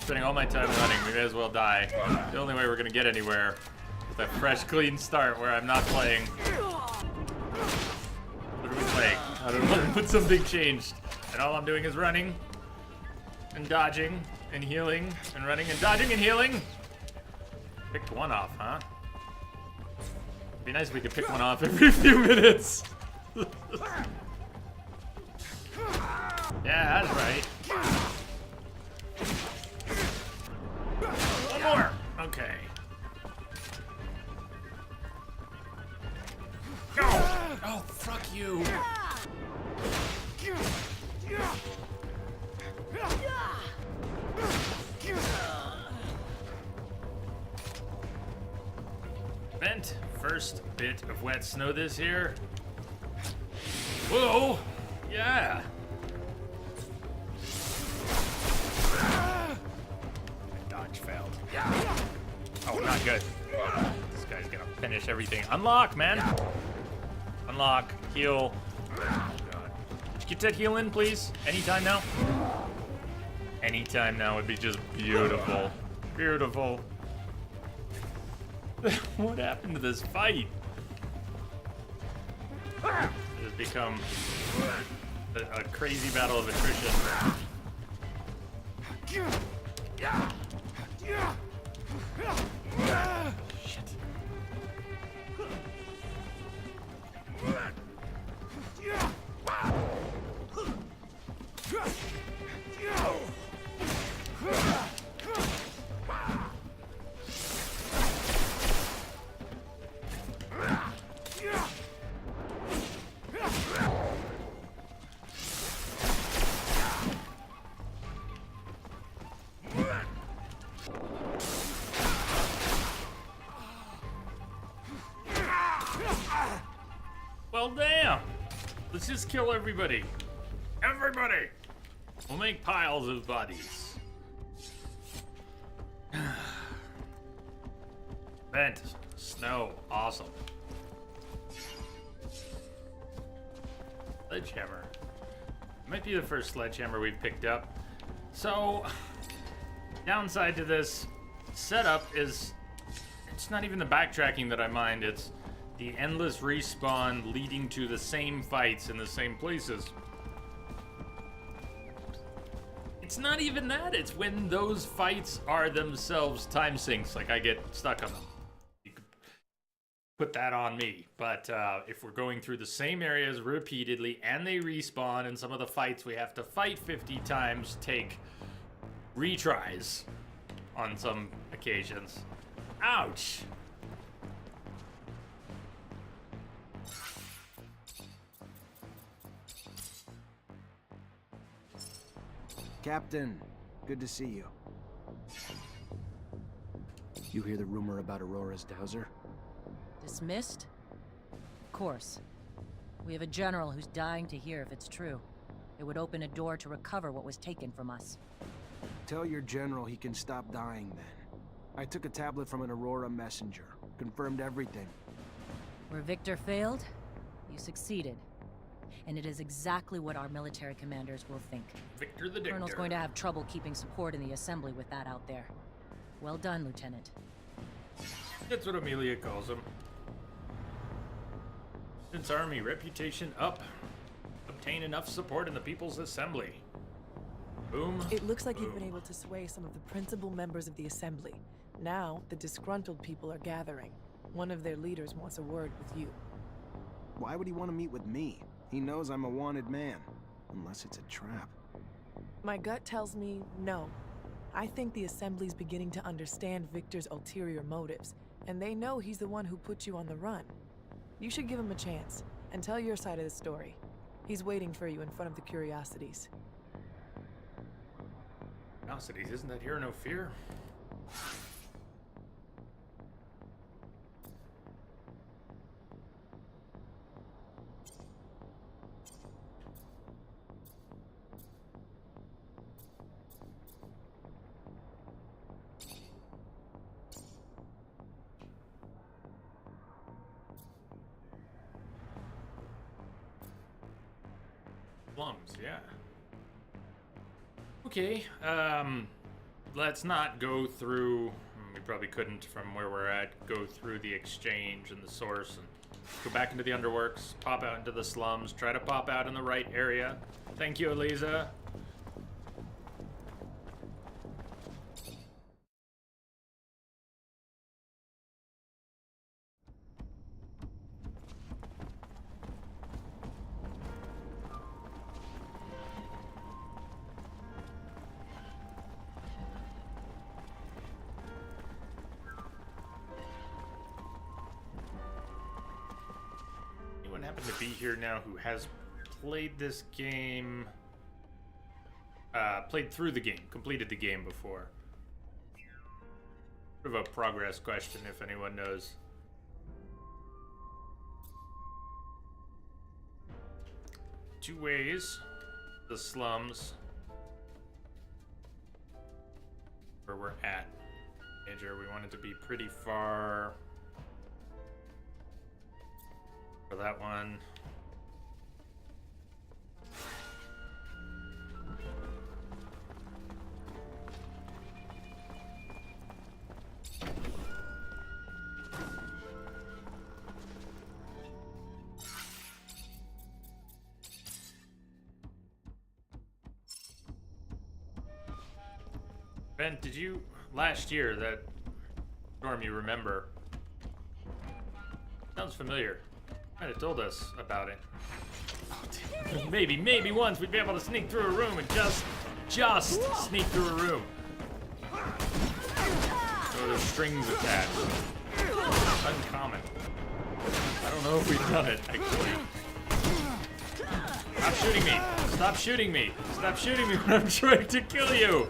Spending all my time running, we may as well die. The only way we're gonna get anywhere is a fresh, clean start where I'm not playing. What are we playing? I don't know, but something changed. And all I'm doing is running, and dodging, and healing, and running, and dodging, and healing. Picked one off, huh? It'd be nice if we could pick one off every few minutes. Yeah, that's right. One more. Okay. Go! Oh, fuck you. Vent. First bit of wet snow this year. Whoa! Yeah! Dodge failed. Oh, not good. This guy's gonna finish everything. Unlock, man! Unlock. Heal. Oh, God. Did you get that heal in, please? Anytime now? Anytime now would be just beautiful. Beautiful. What happened to this fight? It has become a crazy battle of attrition. Shit. Well, damn. Let's just kill everybody. Everybody! We'll make piles of bodies. Vent. Snow. Awesome. Sledgehammer. Might be the first sledgehammer we've picked up. So, downside to this setup is it's not even the backtracking that I mind, it's the endless respawn leading to the same fights in the same places. It's not even that, it's when those fights are themselves time sinks, like I get stuck on them. You could put that on me, but if we're going through the same areas repeatedly and they respawn, and some of the fights we have to fight 50 times take retries on some occasions. Ouch! Captain, good to see you. You hear the rumor about Aurora's dowser? Dismissed? Of course. We have a general who's dying to hear if it's true. It would open a door to recover what was taken from us. Tell your general he can stop dying then. I took a tablet from an Aurora messenger. Confirmed everything. Where Victor failed, you succeeded. And it is exactly what our military commanders will think. Victor the Dictator. Colonel's going to have trouble keeping support in the assembly with that out there. Well done, Lieutenant. That's what Amelia calls him. Since Army reputation up. Obtain enough support in the People's Assembly. Boom. It looks like you've boom. been able to sway some of the principal members of the Assembly. Now, the disgruntled people are gathering. One of their leaders wants a word with you. Why would he want to meet with me? He knows I'm a wanted man. Unless it's a trap. My gut tells me no. I think the Assembly's beginning to understand Victor's ulterior motives, and they know he's the one who put you on the run. You should give him a chance, and tell your side of the story. He's waiting for you in front of the Curiosities. Curiosities, isn't that Hear No Fear? Plums, yeah. Okay, let's not go through, we probably couldn't from where we're at, go through the exchange and the source and go back into the underworks, pop out into the slums, try to pop out in the right area. Thank you, Eliza. Happen to be here now who has played this game, played through the game, completed the game before? Sort of a progress question if anyone knows. Two ways, the slums, where we're at. Major, we want it to be pretty far. For that one. Ben, did you last year that storm you remember? Sounds familiar. Might have told us about it. Maybe once we'd be able to sneak through a room and just sneak through a room. So there's strings attached. Uncommon. I don't know if we've done it, actually. Stop shooting me! Stop shooting me! Stop shooting me when I'm trying to kill you!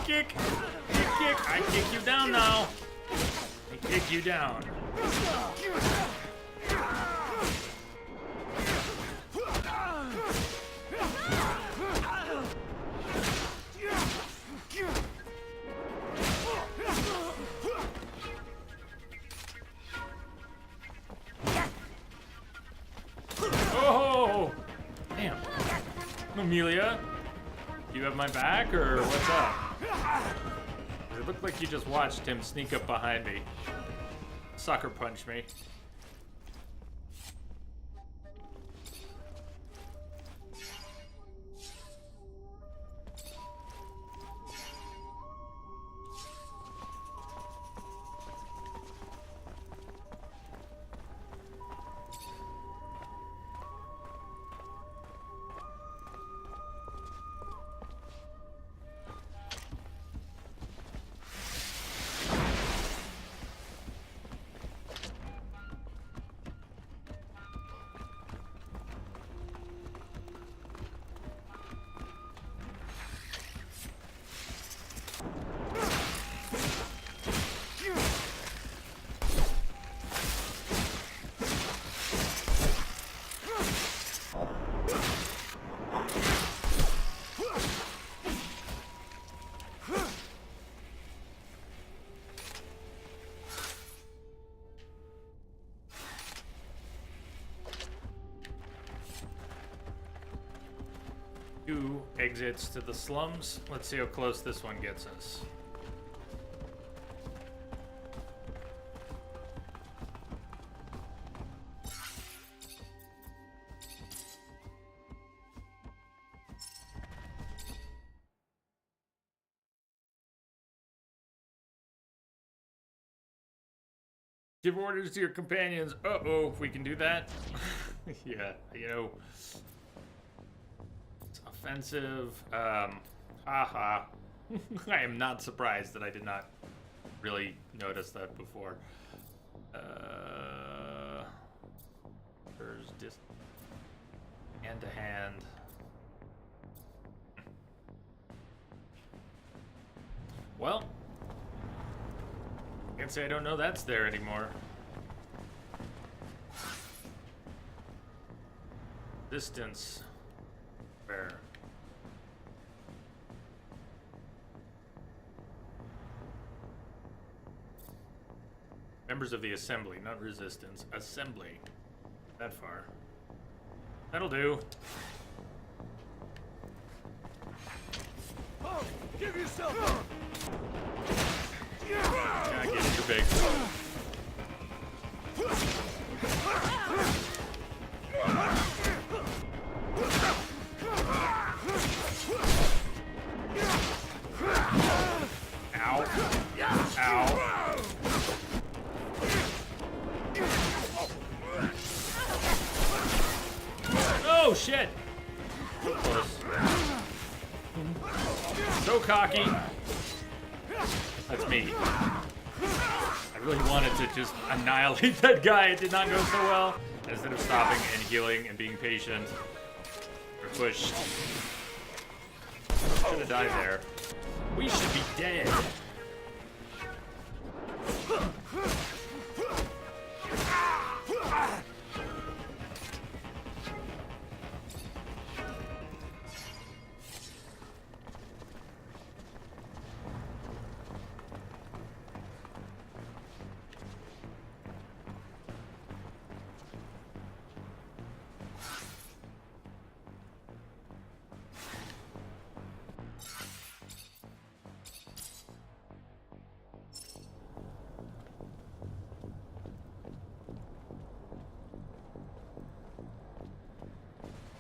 kick. I kick you down now. Kick you down. Oh! Damn. Amelia, you have my back, or what's up? It looked like you just watched him sneak up behind me. Sucker punch me. Two exits to the slums. Let's see how close this one gets us. Give orders to your companions. Uh-oh, if we can do that. Yeah, you know. Offensive. Haha. I am not surprised that I did not really notice that before. There's just hand to hand. Well, I can't say I don't know that's there anymore. Distance. Where? Members of the Assembly, not Resistance. Assembly. That far. That'll do. Oh, give yourself up! Yeah, I get it, you're big. Ow. Ow. Oh, shit. So close. So cocky. That's me. I really wanted to just annihilate that guy. It did not go so well. And instead of stopping and healing and being patient, or pushed. Should have died there. We should be dead.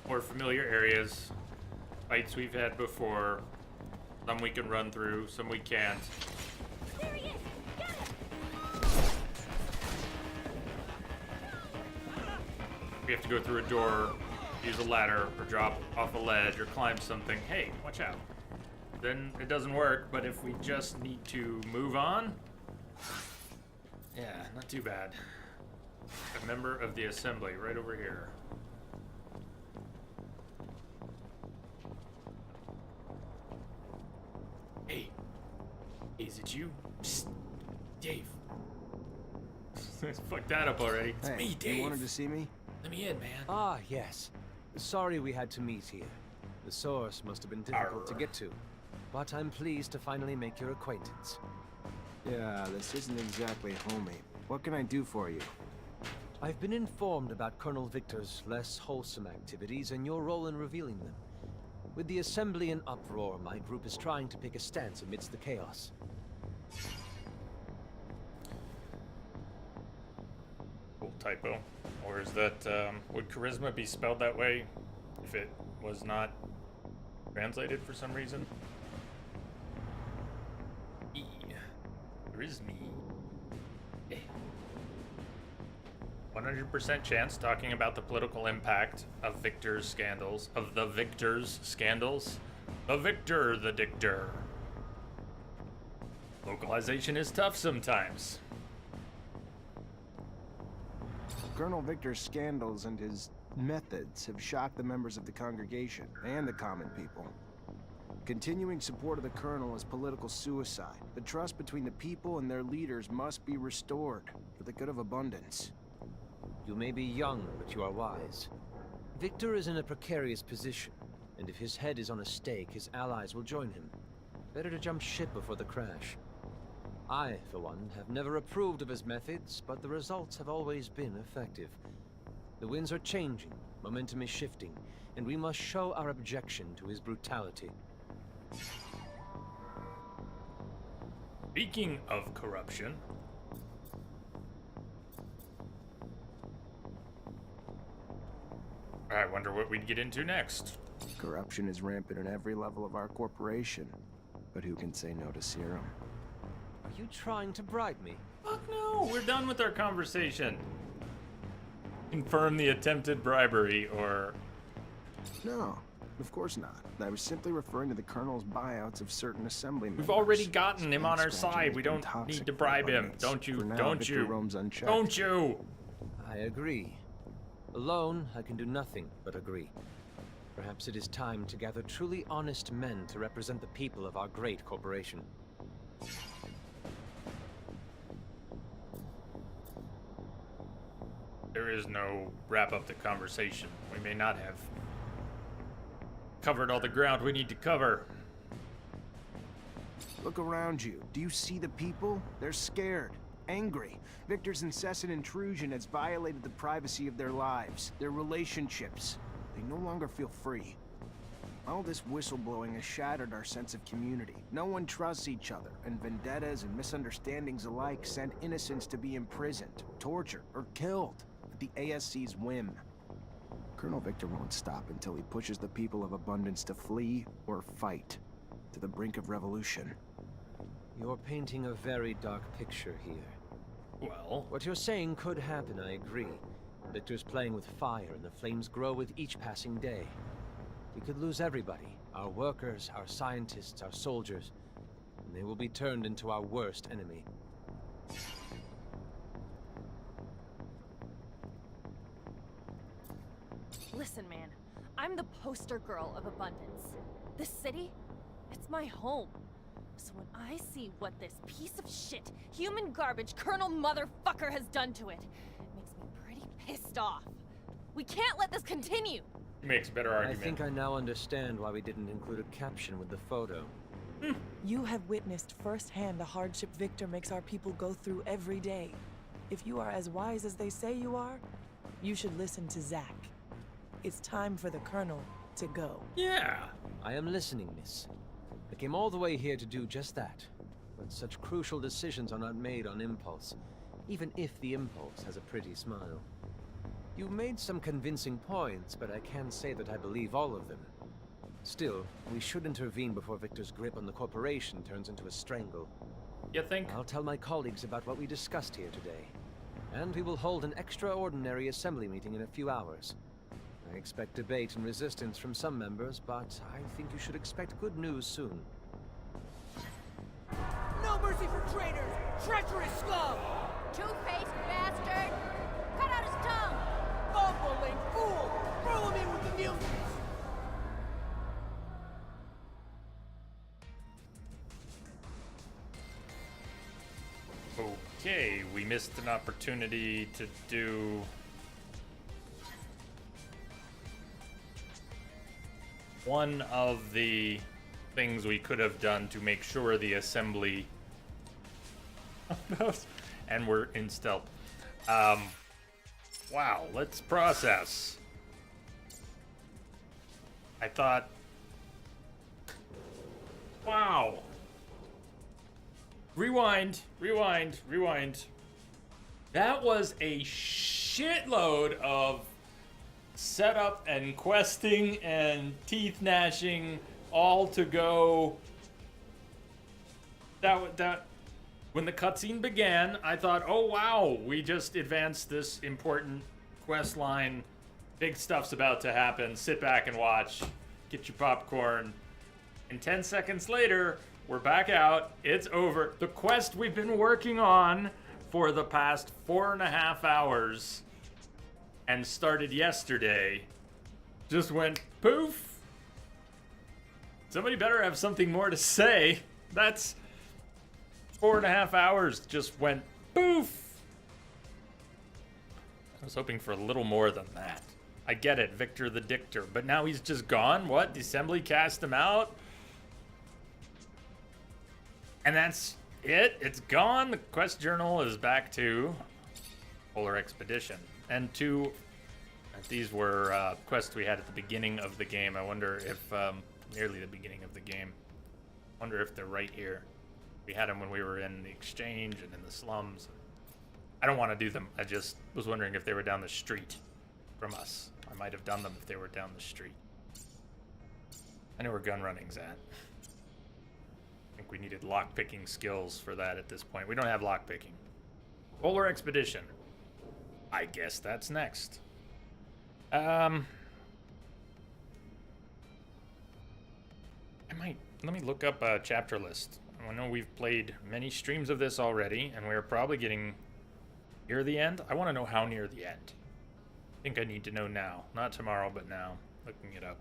More familiar areas, fights we've had before, some we can run through, some we can't. There he is! Got him! We have to go through a door, use a ladder, or drop off a ledge, or climb something. Hey, watch out. Then it doesn't work, but if we just need to move on, yeah, not too bad. A member of the Assembly right over here. Hey, is it you? Psst. Dave, Fuck that up already. It's Hey, me, Dave. you wanted to see me? Let me in, man. Ah, yes. Sorry we had to meet here. The source must have been difficult to Arr. get to. But I'm pleased to finally make your acquaintance. Yeah, this isn't exactly homey. What can I do for you? I've been informed about Colonel Victor's less wholesome activities and your role in revealing them. With the assembly in uproar, my group is trying to pick a stance amidst the chaos. Cool typo. Or is that, would charisma be spelled that way if it was not translated for some reason? 100% chance talking about the political impact of Victor's scandals, of the Victor's scandals. The Victor, the Dictor. Localization is tough sometimes. Colonel Victor's scandals and his methods have shocked the members of the congregation and the common people. Continuing support of the Colonel is political suicide. The trust between the people and their leaders must be restored for the good of abundance. You may be young, but you are wise. Victor is in a precarious position, and if his head is on a stake, his allies will join him. Better to jump ship before the crash. I, for one, have never approved of his methods, but the results have always been effective. The winds are changing, momentum is shifting, and we must show our objection to his brutality. Speaking of corruption, I wonder what we'd get into next. Corruption is rampant at every level of our corporation, but who can say no to serum? Are you trying to bribe me? Fuck no, we're done with our conversation. Confirm the attempted bribery, or... No, of course not. I was simply referring to the Colonel's buyouts of certain assembly members. We've already gotten him on our Scratching side. has We been don't toxic need to for bribe him. abundance. Don't you, For now, don't Victor you, roams unchecked. don't you. I agree. Alone, I can do nothing but agree. Perhaps it is time to gather truly honest men to represent the people of our great corporation. There is no wrap up the conversation. We may not have covered all the ground we need to cover. Look around you. Do you see the people? They're scared, angry. Victor's incessant intrusion has violated the privacy of their lives, their relationships. They no longer feel free. All this whistleblowing has shattered our sense of community. No one trusts each other, and vendettas and misunderstandings alike send innocents to be imprisoned, tortured, or killed at the ASC's whim. Colonel Victor won't stop until he pushes the people of Abundance to flee or fight to the brink of revolution. You're painting a very dark picture here. Well, What you're saying could happen, I agree. Victor's playing with fire, and the flames grow with each passing day. We could lose everybody. Our workers, our scientists, our soldiers. And they will be turned into our worst enemy. Listen, man, I'm the poster girl of abundance. This city, it's my home. So when I see what this piece of shit, human garbage Colonel Motherfucker has done to it, it makes me pretty pissed off. We can't let this continue. makes a better argument. I think I now understand why we didn't include a caption with the photo. You have witnessed firsthand the hardship Victor makes our people go through every day. If you are as wise as they say you are, you should listen to Zack. It's time for the Colonel to go. Yeah. I am listening, miss. I came all the way here to do just that. But such crucial decisions are not made on impulse, even if the impulse has a pretty smile. You made some convincing points, but I can't say that I believe all of them. Still, we should intervene before Victor's grip on the corporation turns into a strangle. You think? I'll tell my colleagues about what we discussed here today. And we will hold an extraordinary assembly meeting in a few hours. I expect debate and resistance from some members, but I think you should expect good news soon. No mercy for traitors! Treacherous scum! Two-faced bastard! Cut out his tongue! Bumbling fool! Throw him in with the music! Okay, we missed an opportunity to do one of the things we could have done to make sure the assembly and we're in stealth. Wow, let's process. I thought, wow. Rewind. That was a shitload of setup and questing and teeth gnashing all to go. That when the cutscene began, I thought, oh wow, we just advanced this important quest line. Big stuff's about to happen. Sit back and watch. Get your popcorn. And 10 seconds later, we're back out. It's over. The quest we've been working on for the past 4.5 hours and started yesterday just went poof. Somebody better have something more to say. That's 4.5 hours just went poof. I was hoping for a little more than that. I get it, Victor the Dictor, but now he's just gone? What? The assembly cast him out? And that's it? It's gone? The quest journal is back to Polar Expedition. And these were quests we had at the beginning of the game. I wonder if, nearly the beginning of the game. I wonder if they're right here. We had them when we were in the exchange and in the slums. I don't want to do them. I just was wondering if they were down the street from us. I might have done them if they were down the street. I know where gun running's at. I think we needed lockpicking skills for that at this point. We don't have lockpicking. Polar Expedition. I guess that's next. Let me look up a chapter list. I know we've played many streams of this already, and we're probably getting near the end. I want to know how near the end. I think I need to know now. Not tomorrow, but now. Looking it up.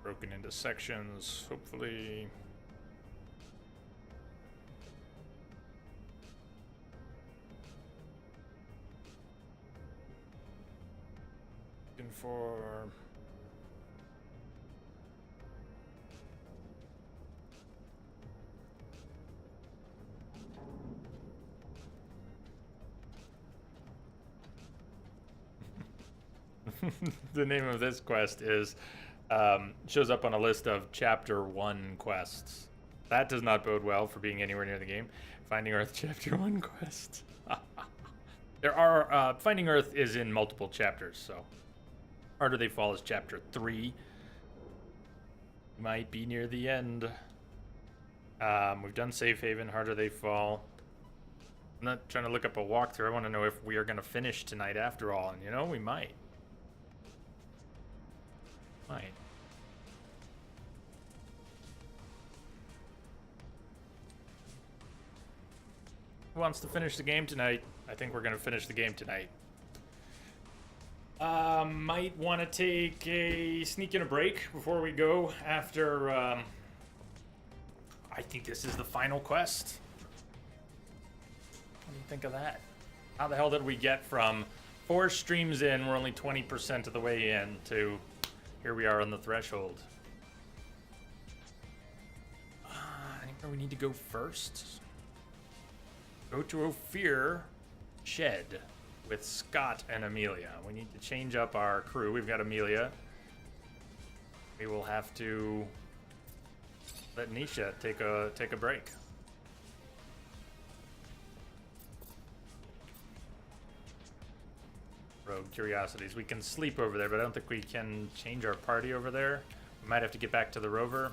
Broken into sections, hopefully. Looking for the name of this quest is shows up on a list of Chapter 1 quests. That does not bode well for being anywhere near the game. Finding Earth Chapter 1 quests. There are, Finding Earth is in multiple chapters, so Harder They Fall is Chapter 3. Might be near the end. We've done Safe Haven, Harder They Fall. I'm not trying to look up a walkthrough. I want to know if we are going to finish tonight after all, and you know, we might. Might. Who wants to finish the game tonight? I think we're going to finish the game tonight. Might want to take a sneak in a break before we go after, I think this is the final quest. What do you think of that? How the hell did we get from 4 streams in, we're only 20% of the way in, to here we are on the threshold? Anywhere we need to go first? Go to Ophir Shed with Scott and Amelia. We need to change up our crew. We've got Amelia. We will have to let Nisha take a break. Rogue Curiosities. We can sleep over there, but I don't think we can change our party over there. We might have to get back to the rover.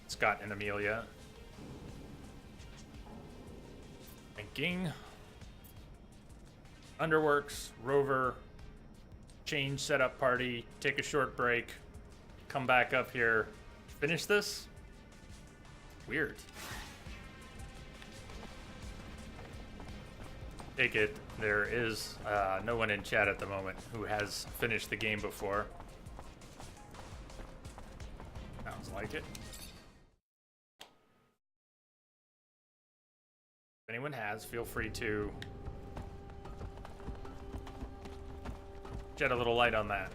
Scott and Amelia. Thinking. Underworks, rover, change setup party, take a short break, come back up here, finish this. Weird. Take it, there is no one in chat at the moment who has finished the game before. Sounds like it. If anyone has, feel free to shed a little light on that.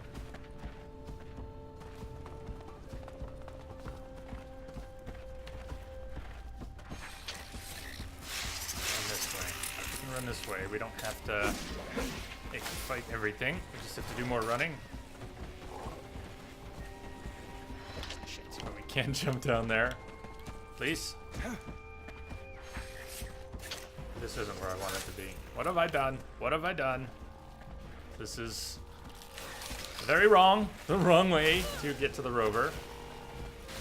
Run this way. We don't have to fight everything. We just have to do more running. Shit, but we can't jump down there. Please. This isn't where I want it to be. What have I done? What have I done? This is very wrong. The wrong way to get to the rover.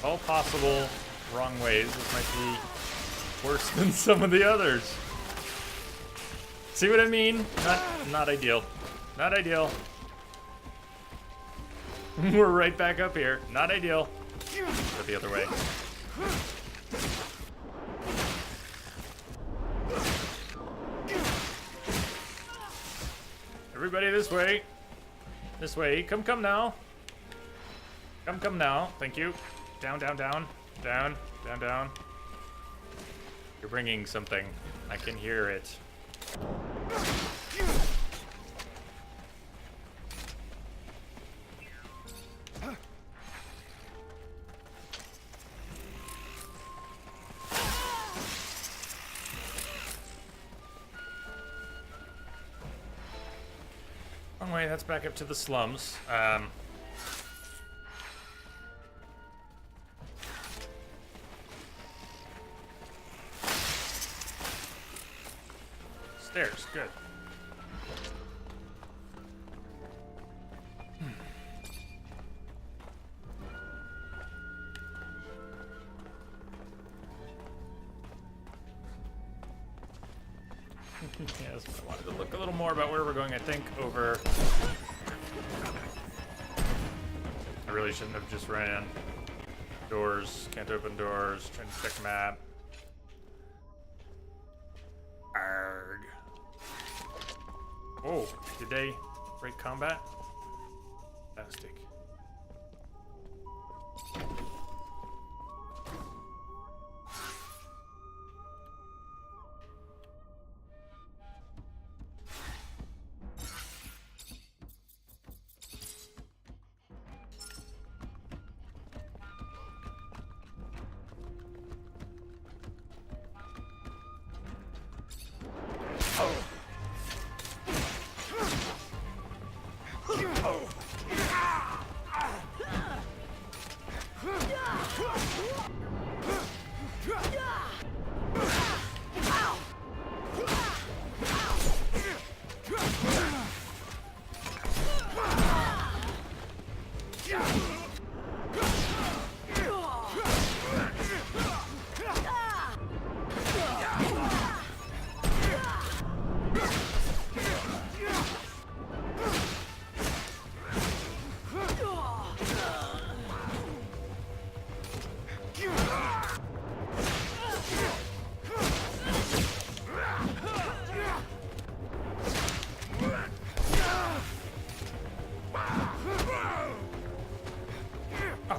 All possible wrong ways. This might be worse than some of the others. See what I mean? Not ideal. Not ideal. We're right back up here. Not ideal. Go the other way. Everybody this way. This way. Come now. Come now. Thank you. Down, down, down. Down, down, down. You're bringing something. I can hear it. Wrong way, that's back up to the slums. Stairs, good. Yes, I wanted to look a little more about where we're going, I think, over... I really shouldn't have just ran. Doors, can't open doors, trying to check map. Arg. Oh, did they break combat? Fantastic.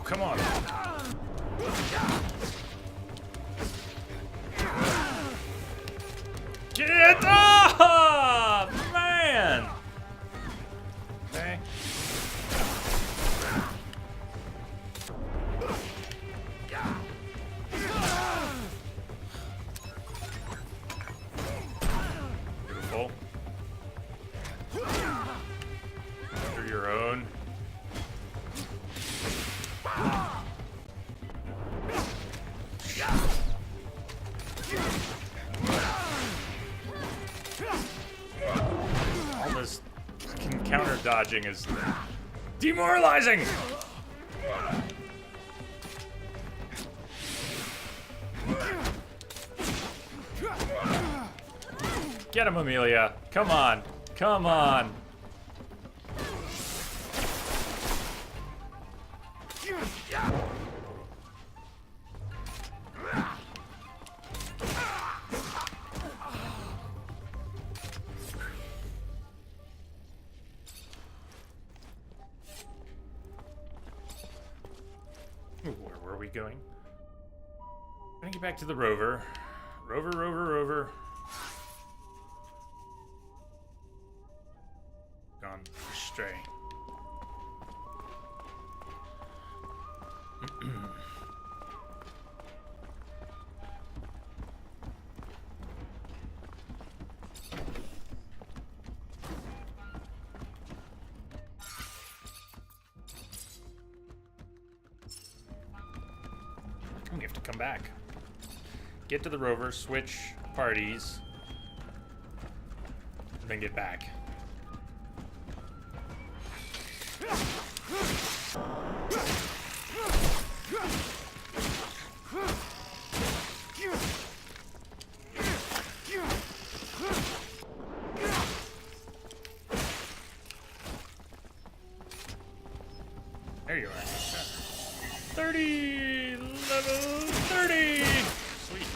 Come on. Get up, man. Okay. Beautiful. Under your own. All this fucking counter dodging is demoralizing. Get him, Amelia. Come on. Come on. we going? Gonna get back to the rover. Rover. Gone astray. We have to come back. Get to the rover, switch parties, and then get back. There you are. 30! Level 30! Sweet.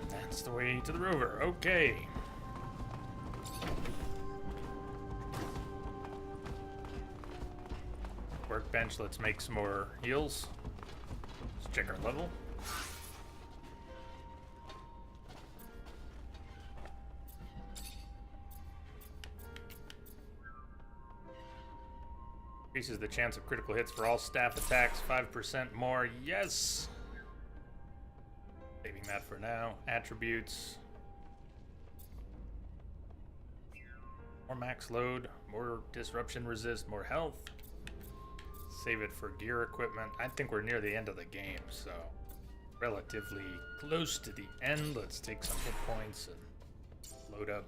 That's the way to the rover. Okay. Workbench, let's make some more heals. Let's check our level. Increases the chance of critical hits for all staff attacks 5% more. Yes! Saving that for now. Attributes. More max load, more disruption resist, more health. Save it for gear equipment. I think we're near the end of the game, so relatively close to the end. Let's take some hit points and load up.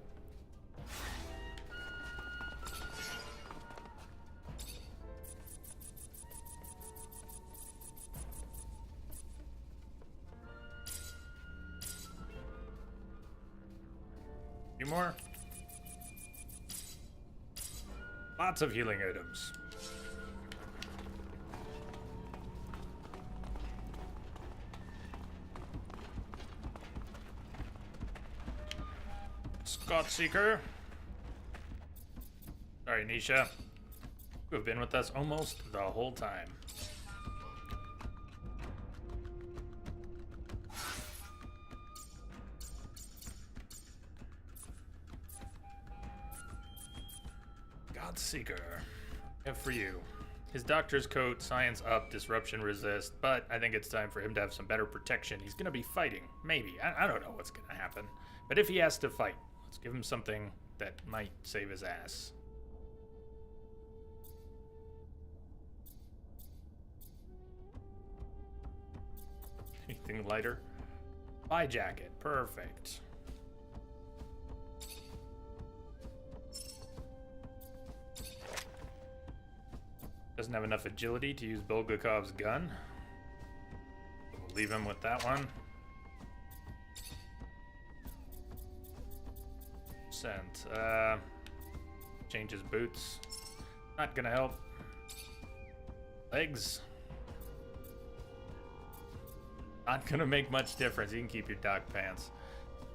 Few more. Lots of healing items. Scott Seeker. Sorry, Nisha. You have been with us almost the whole time. Seeker. F for you. His doctor's coat, science up, disruption resist, but I think it's time for him to have some better protection. He's gonna be fighting. Maybe. I don't know what's gonna happen. But if he has to fight, let's give him something that might save his ass. Anything lighter? Spy jacket. Perfect. Doesn't have enough agility to use Bulgakov's gun. We'll leave him with that one. Sent. Change his boots. Not gonna help. Legs. Not gonna make much difference. You can keep your dock pants.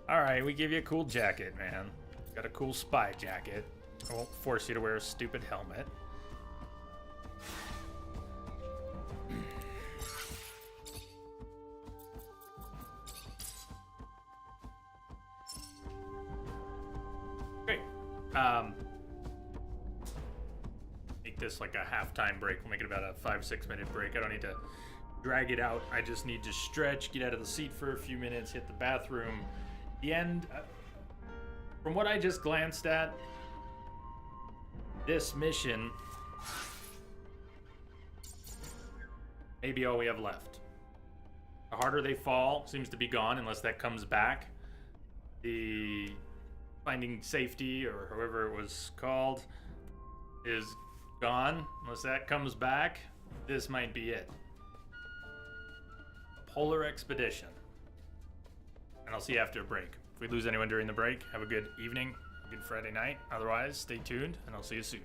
Alright, we give you a cool jacket, man. Got a cool spy jacket. I won't force you to wear a stupid helmet. Great. Make this like a halftime break. We'll make it about a 5-6 minute break. I don't need to drag it out. I just need to stretch, get out of the seat for a few minutes, hit the bathroom. The end, from what I just glanced at, this mission may be all we have left. The harder they fall seems to be gone unless that comes back. the Finding Safety, or however it was called, is gone. Unless that comes back, this might be it. Polar Expedition. And I'll see you after a break. If we lose anyone during the break, have a good evening, a good Friday night. Otherwise, stay tuned, and I'll see you soon.